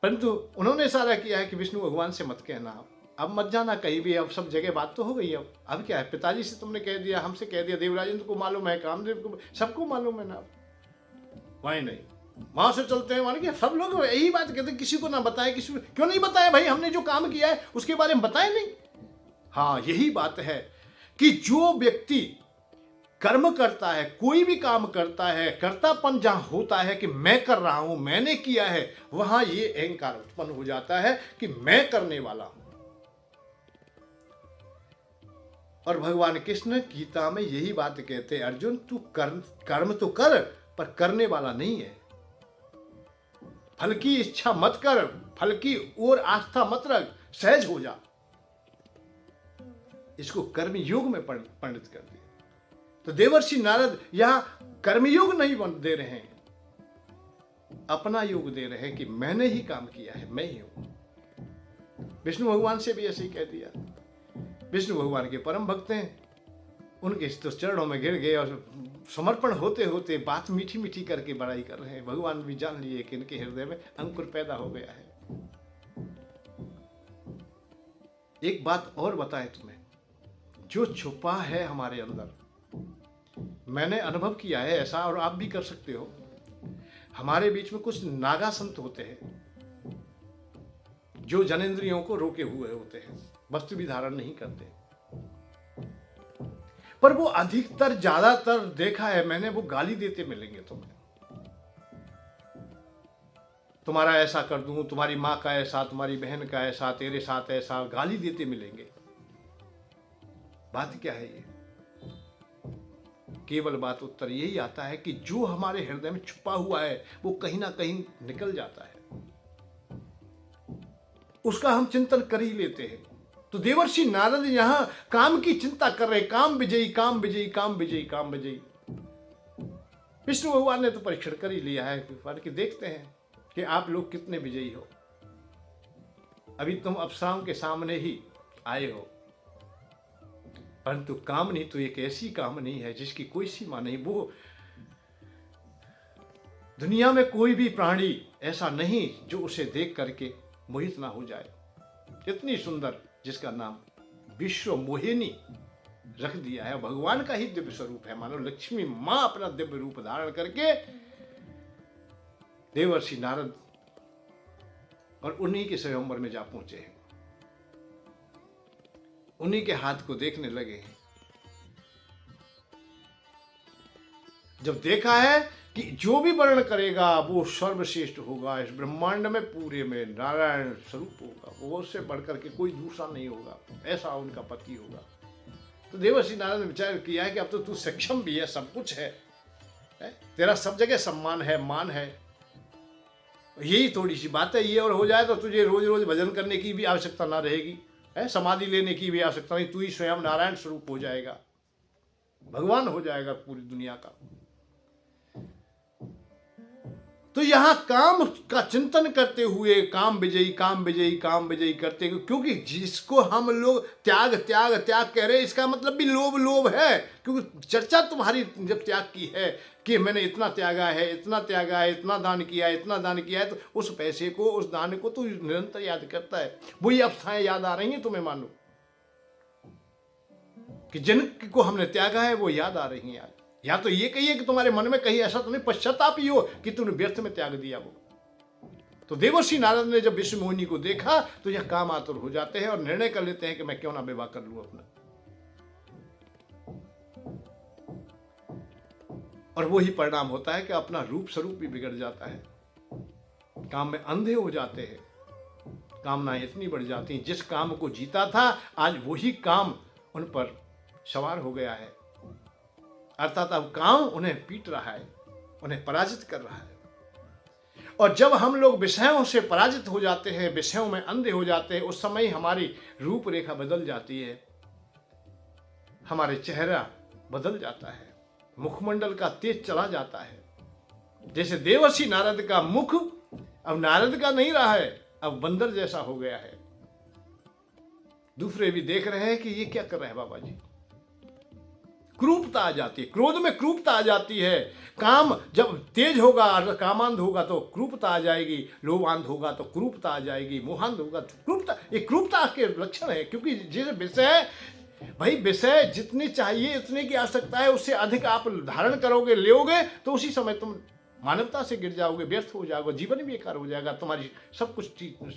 परंतु उन्होंने इशारा किया है कि विष्णु भगवान से मत कहना, अब मत जाना कहीं भी, अब सब जगह बात तो हो गई। अब क्या है, पिताजी से तुमने कह दिया, हमसे कह दिया, देवराजेंद्र को मालूम है, कामदेव को, सबको मालूम है ना। वहीं नहीं, वहां से चलते हैं, मान के सब लोग यही बात कहते हैं, किसी को ना बताएं, किसी को क्यों नहीं बताया भाई, हमने जो काम किया है उसके बारे में बताए नहीं। हाँ, यही बात है कि जो व्यक्ति कर्म करता है, कोई भी काम करता है, कर्तापन जहां होता है कि मैं कर रहा हूं, मैंने किया है, वहां ये अहंकार उत्पन्न हो जाता है कि मैं करने वाला हूं। और भगवान कृष्ण गीता में यही बात कहते हैं, अर्जुन तू कर्म तो कर, पर करने वाला नहीं है। फल की इच्छा मत कर, फल की ओर आस्था मत रख, सहज हो जा। इसको कर्मयोग में परिणत कर दिया। तो देवर्षि नारद यहां कर्मयोग नहीं दे रहे हैं, अपना योग दे रहे हैं कि मैंने ही काम किया है, मैं ही हूं। विष्णु भगवान से भी ऐसे ही कह दिया। विष्णु भगवान के परम भक्त हैं, उनके तो चरणों में गिर गए और समर्पण होते होते बात मीठी मीठी करके बड़ाई कर रहे हैं। भगवान भी जान लिए कि इनके हृदय में अंकुर पैदा हो गया है। एक बात और बताएं तुम्हें, जो छुपा है हमारे अंदर, मैंने अनुभव किया है ऐसा, और आप भी कर सकते हो। हमारे बीच में कुछ नागा संत होते हैं जो जनेंद्रियों को रोके हुए होते हैं, वस्त्र भी धारण नहीं करते, पर वो अधिकतर, ज्यादातर देखा है मैंने, वो गाली देते मिलेंगे तुम्हें। तुम्हारा ऐसा कर दूं, तुम्हारी मां का ऐसा, तुम्हारी बहन का ऐसा, तेरे साथ ऐसा, गाली देते मिलेंगे। बात क्या है ये? केवल बात उत्तर यही आता है कि जो हमारे हृदय में छुपा हुआ है वो कहीं ना कहीं निकल जाता है, उसका हम चिंतन कर ही लेते हैं। तो देवर्षि नारद यहां काम की चिंता कर रहे, काम विजयी, काम विजयी, काम विजयी, काम विजयी। विष्णु भगवान ने तो परीक्षण कर ही लिया है कि देखते हैं कि आप लोग कितने विजयी हो। अभी तुम अप्सराओं के सामने ही आए हो, परंतु कामनी तो एक ऐसी कामनी है जिसकी कोई सीमा नहीं। वो दुनिया में कोई भी प्राणी ऐसा नहीं जो उसे देख करके मोहित ना हो जाए। इतनी सुंदर, जिसका नाम विश्व मोहिनी रख दिया है, भगवान का ही दिव्य स्वरूप है। मानो लक्ष्मी माँ अपना दिव्य रूप धारण करके देवर्षि नारद और उन्हीं के स्वयंवर में जा पहुंचे हैं, उन्हीं के हाथ को देखने लगे हैं। जब देखा है कि जो भी वर्णन करेगा वो सर्वश्रेष्ठ होगा, इस ब्रह्मांड में पूरे में नारायण स्वरूप होगा, वो उससे बढ़कर के कोई दूसरा नहीं होगा, ऐसा उनका पति होगा। तो देवर्षि नारद ने विचार किया है कि अब तो तू सक्षम भी है, सब कुछ है, तेरा सब जगह सम्मान है, मान है, यही थोड़ी सी बात है, ये और हो जाए तो तुझे रोज रोज भजन करने की भी आवश्यकता ना रहेगी, समाधि लेने की भी आवश्यकता नहीं, तू ही स्वयं नारायण स्वरूप हो जाएगा, भगवान हो जाएगा पूरी दुनिया का। तो यहां काम का चिंतन करते हुए काम विजयी काम विजयी काम विजयी करते हुए, क्योंकि जिसको हम लोग त्याग त्याग त्याग कह रहे हैं, इसका मतलब भी लोभ लोभ है, क्योंकि चर्चा तुम्हारी जब त्याग की है कि मैंने इतना त्यागा है, इतना त्यागा है, इतना दान किया है, इतना दान किया है, तो उस पैसे को, उस दान को तो निरंतर याद करता है। वही अवस्थाएं याद आ रही हैं तुम्हें, मानो कि जिनको हमने त्यागा है वो याद आ रही हैं आज। या तो ये कहिए कि तुम्हारे मन में कहीं ऐसा तो नहीं पश्चाताप ही हो कि तूने व्यर्थ में त्याग दिया वो। तो देवर्षि नारद ने जब विश्व मोहिनी को देखा तो यह काम आतुर हो जाते हैं और निर्णय कर लेते हैं कि मैं क्यों ना विवाह कर लूं अपना, और वही परिणाम होता है कि अपना रूप स्वरूप भी बिगड़ जाता है, काम में अंधे हो जाते हैं, कामनाएं इतनी बढ़ जाती हैं, जिस काम को जीता था आज वही काम उन पर सवार हो गया है, अर्थात अब काम उन्हें पीट रहा है, उन्हें पराजित कर रहा है। और जब हम लोग विषयों से पराजित हो जाते हैं, विषयों में अंधे हो जाते हैं, उस समय हमारी रूपरेखा बदल जाती है, हमारे चेहरा बदल जाता है, मुखमंडल का तेज चला जाता है। जैसे देवर्षि नारद का मुख अब नारद का नहीं रहा है, अब बंदर जैसा हो गया है। दूसरे भी देख रहे हैं कि ये क्या कर रहे हैं बाबा जी। क्रूरता आ जाती है, क्रोध में क्रूरता आ जाती है। काम जब तेज होगा, कामांध होगा तो क्रूरता आ जाएगी, लोभांध होगा तो क्रूरता आ जाएगी, मोहांध होगा तो क्रूरता। ये क्रूरता के लक्षण है, क्योंकि जैसे विषय, भाई विषय जितनी चाहिए इतने की आवश्यकता है, उससे अधिक आप धारण करोगे, लोगे तो उसी समय तुम मानवता से गिर जाओगे, व्यर्थ हो जाओगे, जीवन बेकार हो जाएगा, तुम्हारी सब कुछ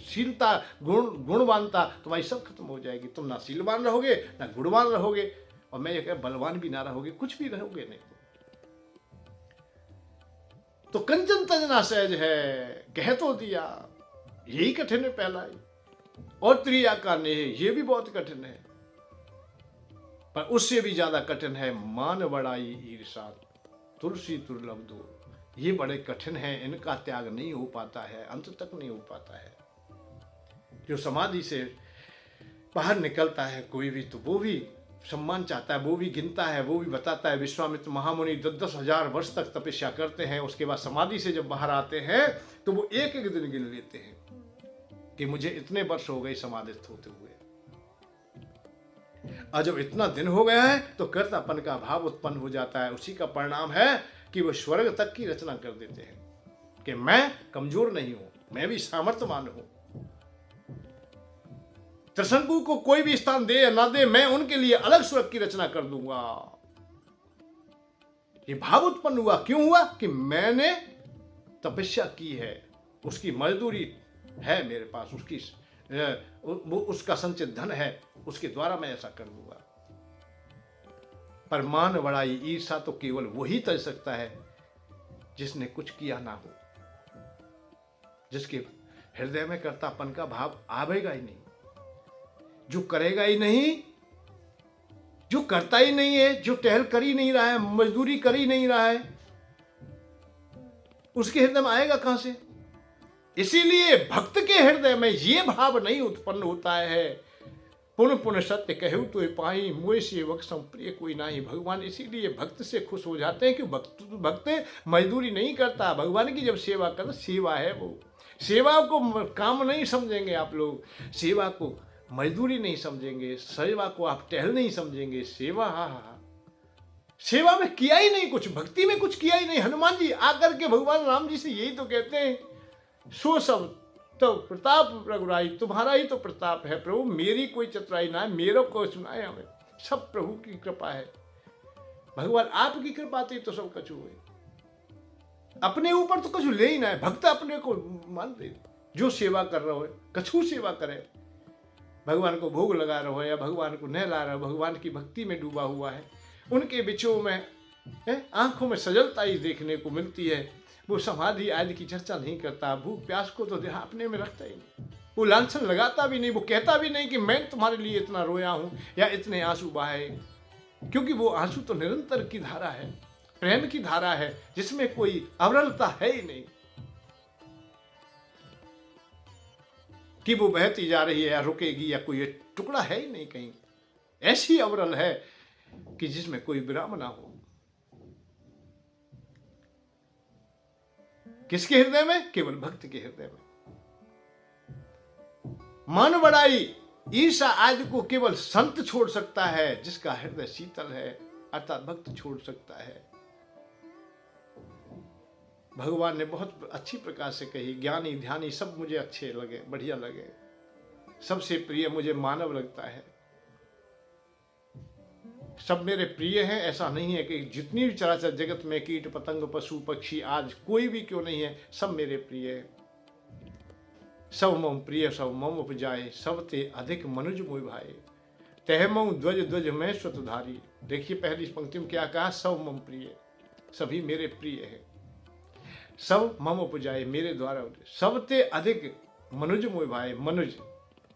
शीलता, गुणवानता तुम्हारी सब खत्म हो जाएगी। तुम ना शीलवान रहोगे, ना गुणवान रहोगे, और मैं ये कह बलवान भी ना रहोगे, कुछ भी रहोगे नहीं। तो कंचन तजना सहज है, कह तो दिया, यही कठिन है पहला ही। और त्रिया का नेह, ये भी बहुत कठिन है, पर उससे भी ज्यादा कठिन है मान बड़ाई ईर्षा तुलसी दुर्लभ दो। ये बड़े कठिन हैं, इनका त्याग नहीं हो पाता है, अंत तक नहीं हो पाता है। जो समाधि से बाहर निकलता है कोई भी, तो वो भी सम्मान चाहता है, वो भी गिनता है, वो भी बताता है। विश्वामित्र महामुनि 10-10 हजार वर्ष तक तपस्या करते हैं, उसके बाद समाधि से जब बाहर आते हैं तो वो एक एक दिन गिन लेते हैं कि मुझे इतने वर्ष हो गए समाधिस्थ होते हुए। और जब इतना दिन हो गया है तो कर्तापन का भाव उत्पन्न हो जाता है। उसी का परिणाम है कि वो स्वर्ग तक की रचना कर देते हैं कि मैं कमजोर नहीं हूं, मैं भी सामर्थ्यवान हूं। त्रिशंकु को कोई भी स्थान दे या ना दे, मैं उनके लिए अलग स्वर्ग की रचना कर दूंगा। ये भाव उत्पन्न हुआ, क्यों हुआ? कि मैंने तपस्या की है, उसकी मजदूरी है मेरे पास, उसका संचित धन है, उसके द्वारा मैं ऐसा कर दूंगा। पर मान बड़ाई ईर्षा तो केवल वही कर सकता है जिसने कुछ किया ना हो, जिसके हृदय में कर्तापन का भाव आवेगा ही नहीं, जो करेगा ही नहीं, जो करता ही नहीं है, जो टहल कर ही नहीं रहा है, मजदूरी कर ही नहीं रहा है, उसके हृदय में आएगा कहां से? इसीलिए भक्त के हृदय में यह भाव नहीं उत्पन्न होता है, पुनः पुनः सत्य कहूं तो पाई मोह सेवक संप्रिय कोई नहीं। भगवान इसीलिए भक्त से खुश हो जाते हैं कि भक्त मजदूरी नहीं करता, भगवान की जब सेवा करता, सेवा है वो। सेवा को काम नहीं समझेंगे आप लोग, सेवा को मजदूरी नहीं समझेंगे, सेवा को आप टहल नहीं समझेंगे। सेवा सेवा में किया ही नहीं कुछ, भक्ति में कुछ किया ही नहीं। हनुमान जी आकर के भगवान राम जी से यही तो कहते हैं, सो सब तो प्रताप रघुराई, तुम्हारा ही तो प्रताप है प्रभु, मेरी कोई चतुराई ना है, मेरे को सुनाए हमें। सब प्रभु की कृपा है। भगवान आपकी कृपा थी तो सब कछु हुए। अपने ऊपर तो कछु ले ही ना है। भक्त अपने को मान दे, जो सेवा कर रहा हो कछु सेवा करे, भगवान को भोग लगा रहा हो या भगवान को नहला रहा हो, भगवान की भक्ति में डूबा हुआ है, उनके बिचों में आंखों में सजलता ही देखने को मिलती है। वो समाधि आदि की चर्चा नहीं करता, भूख प्यास को तो देह अपने में रखता ही नहीं, वो लांछन लगाता भी नहीं, वो कहता भी नहीं कि मैं तुम्हारे लिए इतना रोया हूं या इतने आंसू बहाए, क्योंकि वो आंसू तो निरंतर की धारा है, प्रेम की धारा है, जिसमें कोई अविरलता है ही नहीं कि वो बहती जा रही है या रुकेगी या कोई टुकड़ा है ही नहीं कहीं। ऐसी अविरल है कि जिसमें कोई विराम ना हो। किसके हृदय में? केवल भक्त के हृदय में। मन बढ़ाई ईर्षा आदि को केवल संत छोड़ सकता है, जिसका हृदय शीतल है, अर्थात भक्त छोड़ सकता है। भगवान ने बहुत अच्छी प्रकार से कही, ज्ञानी ध्यानी सब मुझे अच्छे लगे, बढ़िया लगे, सबसे प्रिय मुझे मानव लगता है। सब मेरे प्रिय हैं, ऐसा नहीं है कि जितनी भी चराचर जगत में कीट पतंग पशु पक्षी आज कोई भी क्यों नहीं है, सब मेरे प्रिय है। सब मम प्रिय सब मम उपजाए, सब ते अधिक मनुज मोहि भाए, तह मऊ ध्वज ध्वज में स्वतधारी। देखिए पहली पंक्ति में क्या कहा, सब मम प्रिय, सभी मेरे प्रिय है। सब मम उपजाए, मेरे द्वारा, सब ते अधिक मनुज मोहि भाए, मनुज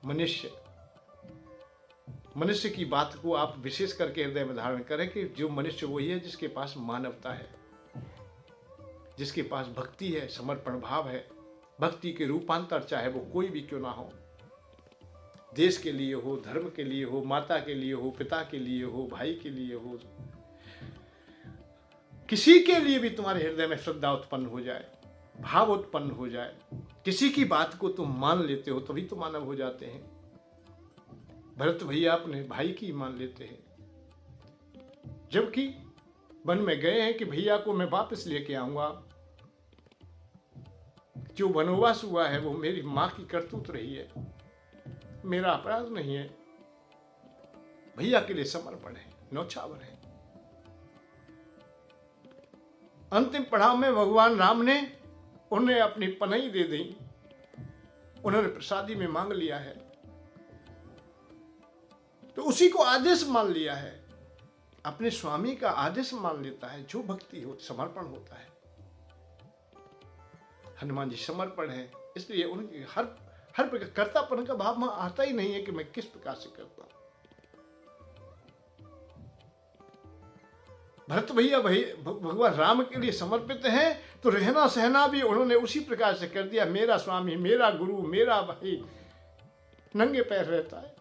मनुष्य, मनुष्य की बात को आप विशेष करके हृदय में धारण करें कि जो मनुष्य वही है जिसके पास मानवता है, जिसके पास भक्ति है, समर्पण भाव है, भक्ति के रूपांतर चाहे वो कोई भी क्यों ना हो, देश के लिए हो, धर्म के लिए हो, माता के लिए हो, पिता के लिए हो, भाई के लिए हो, किसी के लिए भी तुम्हारे हृदय में श्रद्धा उत्पन्न हो जाए, भाव उत्पन्न हो जाए, किसी की बात को तुम मान लेते हो, तभी तो मानव हो जाते हैं। भरत भैया अपने भाई की मान लेते हैं, जबकि वन में गए हैं कि भैया को मैं वापस लेके आऊंगा। जो वनवास हुआ है वो मेरी मां की करतूत रही है, मेरा अपराध नहीं है। भैया के लिए समर्पण है, न्यौछावर है। अंतिम पड़ाव में भगवान राम ने उन्हें अपनी पनाही दे दी, उन्होंने प्रसादी में मांग लिया है, तो उसी को आदेश मान लिया है, अपने स्वामी का आदेश मान लेता है। जो भक्ति हो, समर्पण होता है। हनुमान जी समर्पण है, इसलिए उनकी हर प्रकार कर्तापन का भाव वहां आता ही नहीं है कि मैं किस प्रकार से करता हूं। भरत भैया भगवान राम के लिए समर्पित हैं, तो रहना सहना भी उन्होंने उसी प्रकार से कर दिया। मेरा स्वामी, मेरा गुरु, मेरा भाई नंगे पैर रहता है,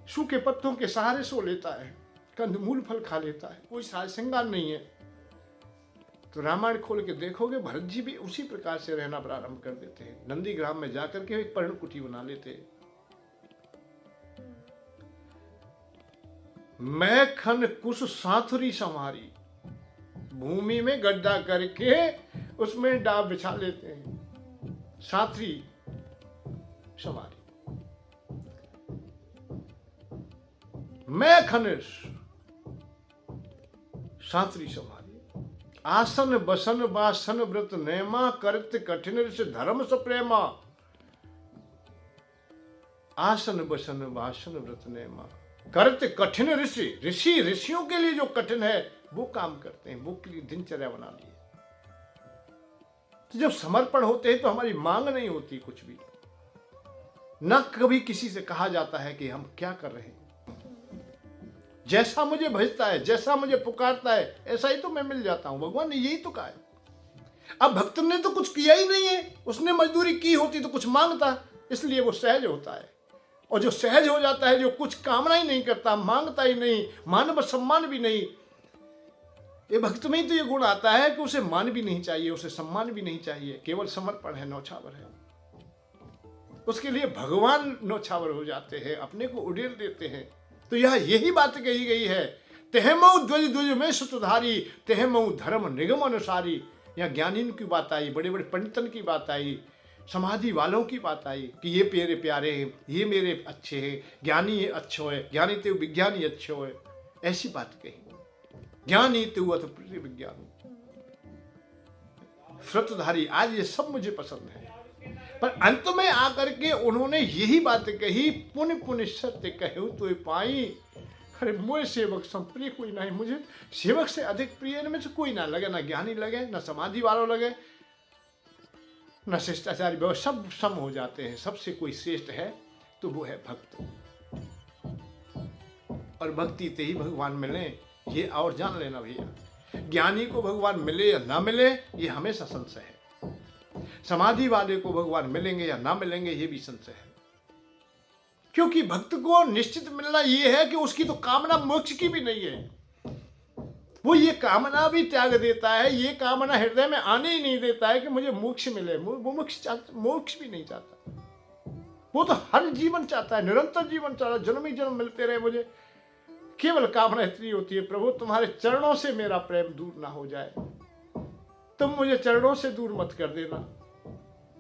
सूखे पत्तों के सहारे सो लेता है, कंदमूल फल खा लेता है, कोई साज श्रृंगार नहीं है। तो रामायण खोल के देखोगे भरत जी भी उसी प्रकार से रहना प्रारंभ कर देते हैं। नंदीग्राम में जाकर के एक पर्णकुटी बना लेते हैं। मैं खन कुश साथुरी समारी, भूमि में गड्ढा करके उसमें डाब बिछा लेते हैं। साथरी समारी, मैं खनिश साथरी समारी, आसन बसन वासन व्रत नेमा, करत कठिन ऋषि धर्म सप्रेमा। आसन बसन वासन व्रत नेमा, करत कठिन ऋषि, ऋषियों के लिए जो कठिन है वो काम करते हैं, वो के लिए दिनचर्या बना ली। तो जब समर्पण होते हैं तो हमारी मांग नहीं होती कुछ भी, न कभी किसी से कहा जाता है कि हम क्या कर रहे हैं। जैसा मुझे भेजता है, जैसा मुझे पुकारता है, ऐसा ही तो मैं मिल जाता हूं। भगवान ने यही तो कहा है। अब भक्त ने तो कुछ किया ही नहीं है, उसने मजदूरी की होती तो कुछ मांगता, इसलिए वो सहज होता है। और जो सहज हो जाता है, जो कुछ कामना ही नहीं करता, मांगता ही नहीं, मान व सम्मान भी नहीं, ये भक्त में ही तो ये गुण आता है कि उसे मान भी नहीं चाहिए, उसे सम्मान भी नहीं चाहिए, केवल समर्पण है, न्यौछावर है। उसके लिए भगवान न्यौछावर हो जाते हैं, अपने को उड़ेल देते हैं। तो यही बात कही गई है, तेहमऊ ध्वज ध्वज में सुतधारी, तेहमऊ धर्म निगम अनुसारी। यहाँ ज्ञानीन की बात आई, बड़े बड़े पंडितन की बात आई, समाधि वालों की बात आई कि ये मेरे प्यारे हैं, ये मेरे अच्छे हैं, ज्ञानी ये अच्छो है, ज्ञानी ते विज्ञानी अच्छो है, ऐसी बात कही। ज्ञानी ते अथ प्रिय विज्ञानी, व्रतधारी, आज ये सब मुझे पसंद है। पर अंत में आकर के उन्होंने यही बात कही, पुण्य पुण्य सत्य कहूं तो पाई, अरे मोए सेवक सम प्रिय कोई नहीं, मुझे सेवक से अधिक प्रिय में से कोई ना लगे, ना ज्ञानी लगे, ना समाधि वालों लगे, न शिष्टाचारी, सब सम हो जाते हैं। सबसे कोई श्रेष्ठ है तो वो है भक्त, और भक्ति ते ही भगवान मिले, ये और जान लेना भैया। ज्ञानी को भगवान मिले या ना मिले ये हमेशा संशय है, समाधि वाले को भगवान मिलेंगे या ना मिलेंगे ये भी संशय है। क्योंकि भक्त को निश्चित मिलना ये है कि उसकी तो कामना मोक्ष की भी नहीं है, वो ये कामना भी त्याग देता है, ये कामना हृदय में आने ही नहीं देता है कि मुझे मोक्ष मिले। वो मोक्ष भी नहीं चाहता, वो तो हर जीवन चाहता है, निरंतर जीवन चाहता है, जन्म ही जन्म मिलते रहे मुझे। केवल कामना इतनी होती है, प्रभु तुम्हारे चरणों से मेरा प्रेम दूर ना हो जाए, तुम मुझे चरणों से दूर मत कर देना,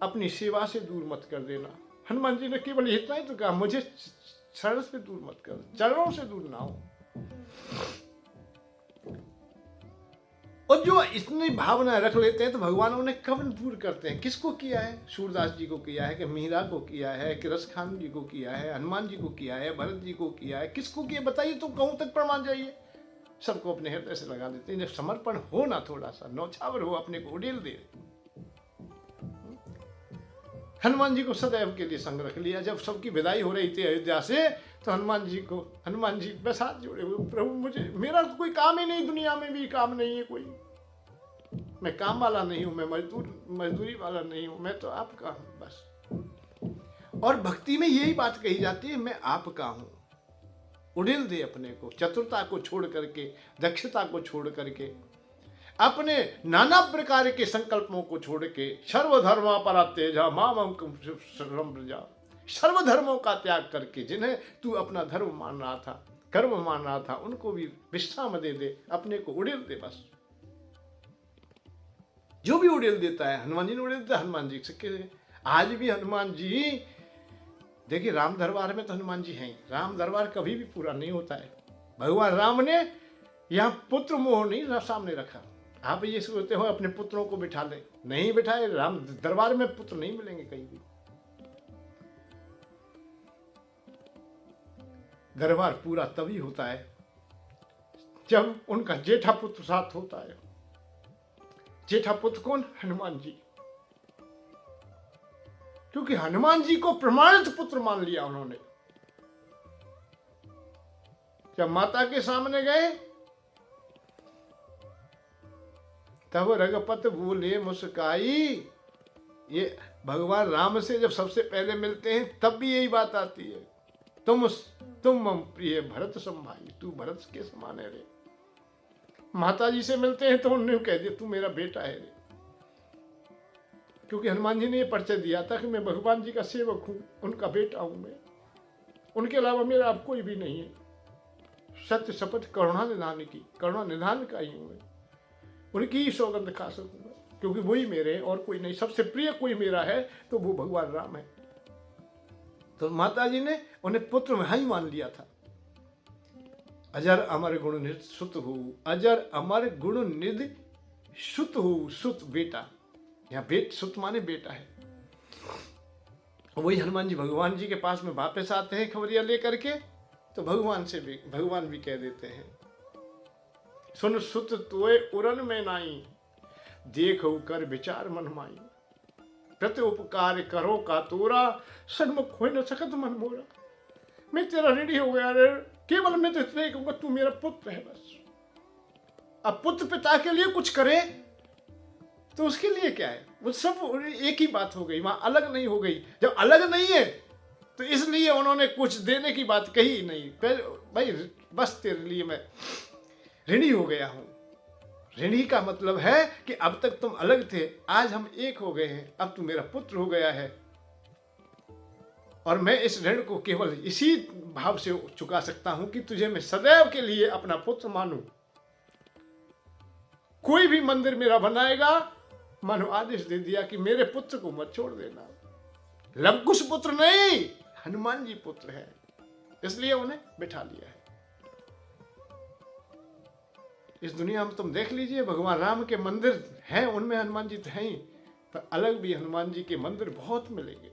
अपनी सेवा से दूर मत कर देना। हनुमान जी ने केवल इतना ही तो कहा, मुझे शरण से दूर मत कर, चरणों से दूर ना हो। और जो इतनी भावना रख लेते हैं तो भगवान उन्हें कब दूर करते हैं। किसको किया है? सूरदास जी को किया है, कि मीरा को किया है, कि रसखान जी को किया है, हनुमान जी को किया है, भरत जी को किया है, किसको किया बताइए, तो कहूं तक प्रमाण जाइए। सबको अपने हृदय से लगा देते हैं। जब समर्पण हो ना, थोड़ा सा नौछावर हो, अपने को उड़ेल दे। हनुमान जी को सदैव के लिए संग रख लिया। जब सबकी विदाई हो रही थी अयोध्या से, तो हनुमान जी बस हाथ जोड़े हुए, प्रभु मुझे, मेरा तो कोई काम ही नहीं, दुनिया में भी काम नहीं है कोई, मैं काम वाला नहीं हूं, मैं मजदूरी वाला नहीं हूं, मैं तो आपका हूं बस। और भक्ति में यही बात कही जाती है, मैं आपका हूं। उड़ेल दे अपने को, चतुरता को छोड़ करके, दक्षता को छोड़ करके, अपने नाना प्रकार के संकल्पों को छोड़ के, सर्वधर्मा परातेजा मामं सर्वं प्रजा, सर्वधर्मों का त्याग करके, जिन्हें तू अपना धर्म मान रहा था, कर्म मान रहा था, उनको भी विश्राम दे दे, अपने को उड़ेल दे बस। जो भी उड़ेल देता है, हनुमान जी ने उड़ेल दिया। हनुमान जी से आज भी हनुमान जी, देखिए राम दरबार में तो हनुमान जी हैं, राम दरबार कभी भी पूरा नहीं होता है। भगवान राम ने यहाँ पुत्र मोह नहीं सामने रखा। आप ये सोचते हो अपने पुत्रों को बिठा ले, नहीं बिठाए। राम दरबार में पुत्र नहीं मिलेंगे कहीं भी। दरबार पूरा तभी होता है जब उनका जेठा पुत्र साथ होता है। जेठा पुत्र कौन? हनुमान जी। क्योंकि हनुमान जी को प्रमाणित पुत्र मान लिया उन्होंने। जब माता के सामने गए तब रघुपत बोले मुस्काई। ये भगवान राम से जब सबसे पहले मिलते हैं तब भी यही बात आती है, तुम मम प्रिय भरत सम भाई, तू भरत के समान है रे। माता जी से मिलते हैं तो उन्होंने कह दिया तू मेरा बेटा है रे। क्योंकि हनुमान जी ने ये परिचय दिया था कि मैं भगवान जी का सेवक हूं, उनका बेटा हूं मैं, उनके अलावा मेरा अब कोई भी नहीं है। सत्य शपथ करुणा निधान का ही हूं मैं, उनकी ही सौगंध खा सकूंगा, क्योंकि वही मेरे और कोई नहीं। सबसे प्रिय कोई मेरा है तो वो भगवान राम है। तो माता जी ने उन्हें पुत्र में ही मान लिया था। अजर अमर गुण निध सुत हो, अजर अमर गुण निधि सुत हो, सुत बेटा, यहाँ सुत माने बेटा है। वही हनुमान जी भगवान जी के पास में वापस आते हैं खबरिया लेकर के, तो भगवान भी कह देते हैं, सुन सुत तोय उरन में नाई, देखो कर विचार मन माई, प्रति उपकार करो का तोरा, सन्मुख हो न सकत मन मोरा। मैं तेरा रेडी हो गया रे, केवल मैं तो इतना ही कहूंगा तू मेरा पुत्र है बस। अब पुत्र पिता के लिए कुछ करे तो उसके लिए क्या है, वो सब एक ही बात हो गई, वहां अलग नहीं हो गई। जब अलग नहीं है तो इसलिए उन्होंने कुछ देने की बात कही ही नहीं। फिर भाई बस तेरे लिए मैं ऋणी हो गया हूं। ऋणी का मतलब है कि अब तक तुम अलग थे, आज हम एक हो गए हैं, अब तू मेरा पुत्र हो गया है, और मैं इस ऋण को केवल इसी भाव से चुका सकता हूं कि तुझे मैं सदैव के लिए अपना पुत्र मानूं। कोई भी मंदिर मेरा बनाएगा, मानो आदेश दे दिया कि मेरे पुत्र को मत छोड़ देना। लवकुश पुत्र नहीं, हनुमान जी पुत्र है, इसलिए उन्हें बिठा लिया है। इस दुनिया में तुम देख लीजिए, भगवान राम के मंदिर हैं, उनमें हनुमान जी तो हैं ही, पर अलग भी हनुमान जी के मंदिर बहुत मिलेंगे।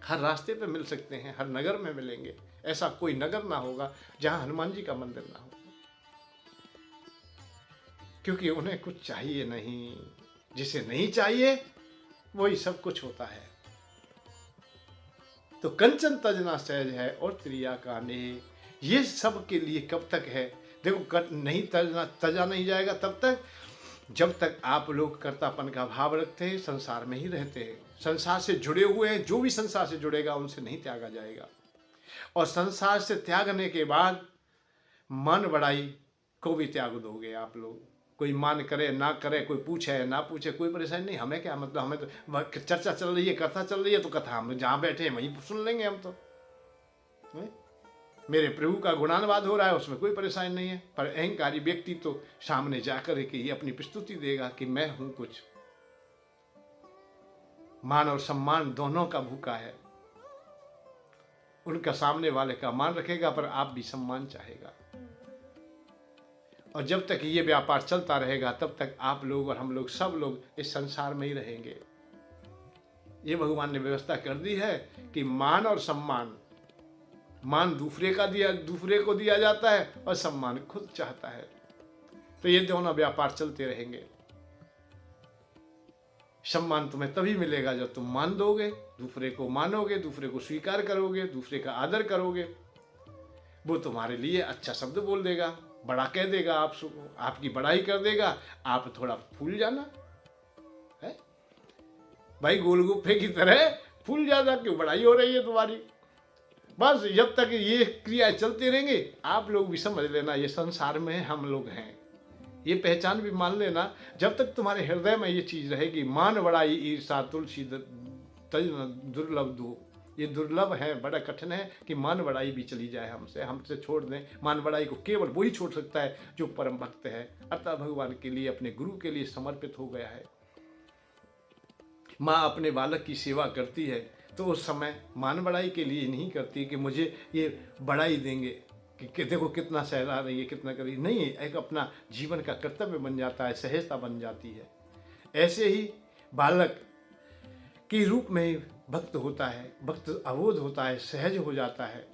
हर रास्ते पे मिल सकते हैं, हर नगर में मिलेंगे। ऐसा कोई नगर ना होगा जहां हनुमान जी का मंदिर ना हो, क्योंकि उन्हें कुछ चाहिए नहीं। जिसे नहीं चाहिए वही सब कुछ होता है। तो कंचन तजना सहज है और त्रिया का नेह, ये सब के लिए कब तक है? देखो, नहीं तजा नहीं जाएगा तब तक जब तक आप लोग कर्तापन का भाव रखते हैं, संसार में ही रहते हैं, संसार से जुड़े हुए हैं। जो भी संसार से जुड़ेगा उनसे नहीं त्यागा जाएगा। और संसार से त्यागने के बाद मन बढ़ाई को भी त्याग दोगे आप लोग। कोई मान करे ना करे, कोई पूछे ना पूछे, कोई परेशानी नहीं। हमें क्या मतलब, हमें तो चर्चा चल रही है, कथा चल रही है, तो कथा हम जहाँ बैठे हैं वहीं सुन लेंगे हम तो। मेरे प्रभु का गुणानुवाद हो रहा है, उसमें कोई परेशानी नहीं है। पर अहंकारी व्यक्ति तो सामने जाकर के ही अपनी प्रस्तुति देगा कि मैं हूं कुछ। मान और सम्मान दोनों का भूखा है। उनका सामने वाले का मान रखेगा, पर आप भी सम्मान चाहेगा। और जब तक ये व्यापार चलता रहेगा तब तक आप लोग और हम लोग सब लोग इस संसार में ही रहेंगे। ये भगवान ने व्यवस्था कर दी है कि मान और सम्मान, मान दूसरे को दिया जाता है और सम्मान खुद चाहता है। तो ये दोनों व्यापार चलते रहेंगे। सम्मान तुम्हें तभी मिलेगा जब तुम मान दोगे, दूसरे को मानोगे, दूसरे को स्वीकार करोगे, दूसरे का आदर करोगे। वो तुम्हारे लिए अच्छा शब्द बोल देगा, बड़ा कह देगा, आपकी बड़ाई कर देगा, आप थोड़ा फूल जाना है भाई। गोलगप्पे की तरह फूल जाना, क्यों बड़ाई हो रही है तुम्हारी। बस जब तक ये क्रियाएं चलती रहेंगी, आप लोग भी समझ लेना ये संसार में हम लोग हैं। ये पहचान भी मान लेना। जब तक तुम्हारे हृदय में ये चीज रहेगी, मान बड़ाई ईर्षा तुलसी दुर्लभ दो, ये दुर्लभ है, बड़ा कठिन है कि मान बड़ाई भी चली जाए हमसे छोड़ दें। मान बड़ाई को केवल वही छोड़ सकता है जो परम भक्त है, अर्थात भगवान के लिए, अपने गुरु के लिए समर्पित हो गया है। माँ अपने बालक की सेवा करती है तो उस समय मान बड़ाई के लिए नहीं करती कि मुझे ये बड़ाई देंगे कि देखो कितना सहला रही है, कितना करी। नहीं, एक अपना जीवन का कर्तव्य बन जाता है, सहजता बन जाती है। ऐसे ही बालक के रूप में भक्त होता है, भक्त अबोध होता है, सहज हो जाता है।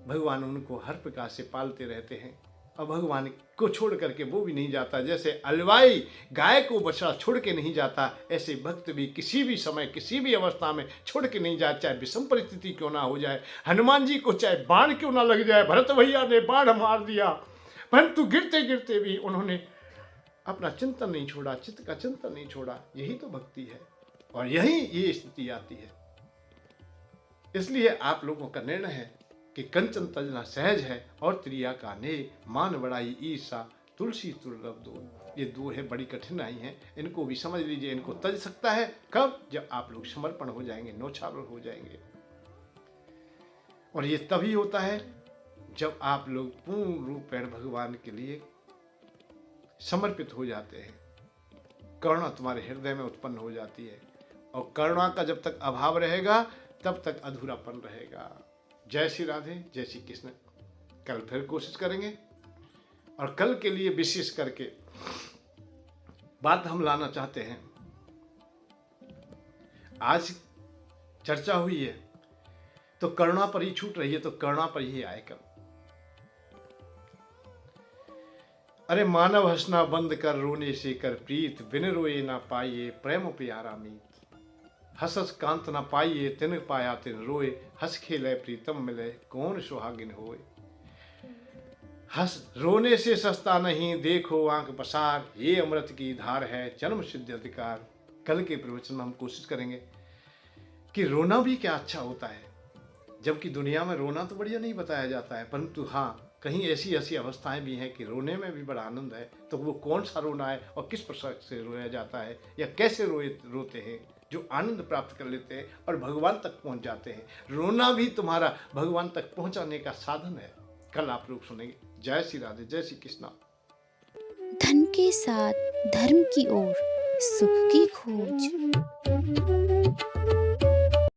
भगवान उनको हर प्रकार से पालते रहते हैं और भगवान को छोड़ करके वो भी नहीं जाता। जैसे अलवाई गाय को बछड़ा छोड़ के नहीं जाता, ऐसे भक्त भी किसी भी समय किसी भी अवस्था में छोड़ के नहीं जाता, चाहे विषम परिस्थिति क्यों ना हो जाए। हनुमान जी को चाहे बाण क्यों ना लग जाए, भरत भैया ने बाण मार दिया, परंतु गिरते गिरते भी उन्होंने अपना चिंतन नहीं छोड़ा, चित्त का चिंतन नहीं छोड़ा। यही तो भक्ति है और यही ये स्थिति आती है। इसलिए आप लोगों का निर्णय है कि कंचन तजना सहज है और त्रिया का नेह, मान बड़ाई ईर्षा तुलसी दुर्लभ दो। ये दो है बड़ी कठिनाई है, इनको भी समझ लीजिए। इनको तज सकता है कब? जब आप लोग समर्पण हो जाएंगे, न्योछावर हो जाएंगे। और ये तभी होता है जब आप लोग पूर्ण रूप में भगवान के लिए समर्पित हो जाते हैं। करुणा तुम्हारे हृदय में उत्पन्न हो जाती है और करुणा का जब तक अभाव रहेगा तब तक अधूरापन रहेगा। जय श्री राधे, जय श्री कृष्ण। कल फिर कोशिश करेंगे और कल के लिए विशेष करके बात हम लाना चाहते हैं। आज चर्चा हुई है तो करुणा पर ही छूट रही है, तो करुणा पर ही आए कल। अरे मानव हंसना बंद कर, रोने से कर प्रीत, बिन रोए ना पाइए प्रेम प्यारा मीत। हसस कांत न पाइए तिन पाया तिन रोए, हंस खेले प्रीतम मिले कौन सुहागिन होए। हंस रोने से सस्ता नहीं, देखो आंख पसार, ये अमृत की धार है जन्म सिद्ध अधिकार। कल के प्रवचन में हम कोशिश करेंगे कि रोना भी क्या अच्छा होता है, जबकि दुनिया में रोना तो बढ़िया नहीं बताया जाता है, परंतु हाँ कहीं ऐसी ऐसी अवस्थाएं भी हैं कि रोने में भी बड़ा आनंद है। तो वो कौन सा रोना है और किस प्रकार से रोया जाता है या कैसे रोते हैं जो आनंद प्राप्त कर लेते हैं और भगवान तक पहुंच जाते हैं। रोना भी तुम्हारा भगवान तक पहुंचाने का साधन है। कल आप लोग सुनेंगे। जय श्री राधे, जय श्री कृष्णा। धन के साथ धर्म की ओर सुख की खोज।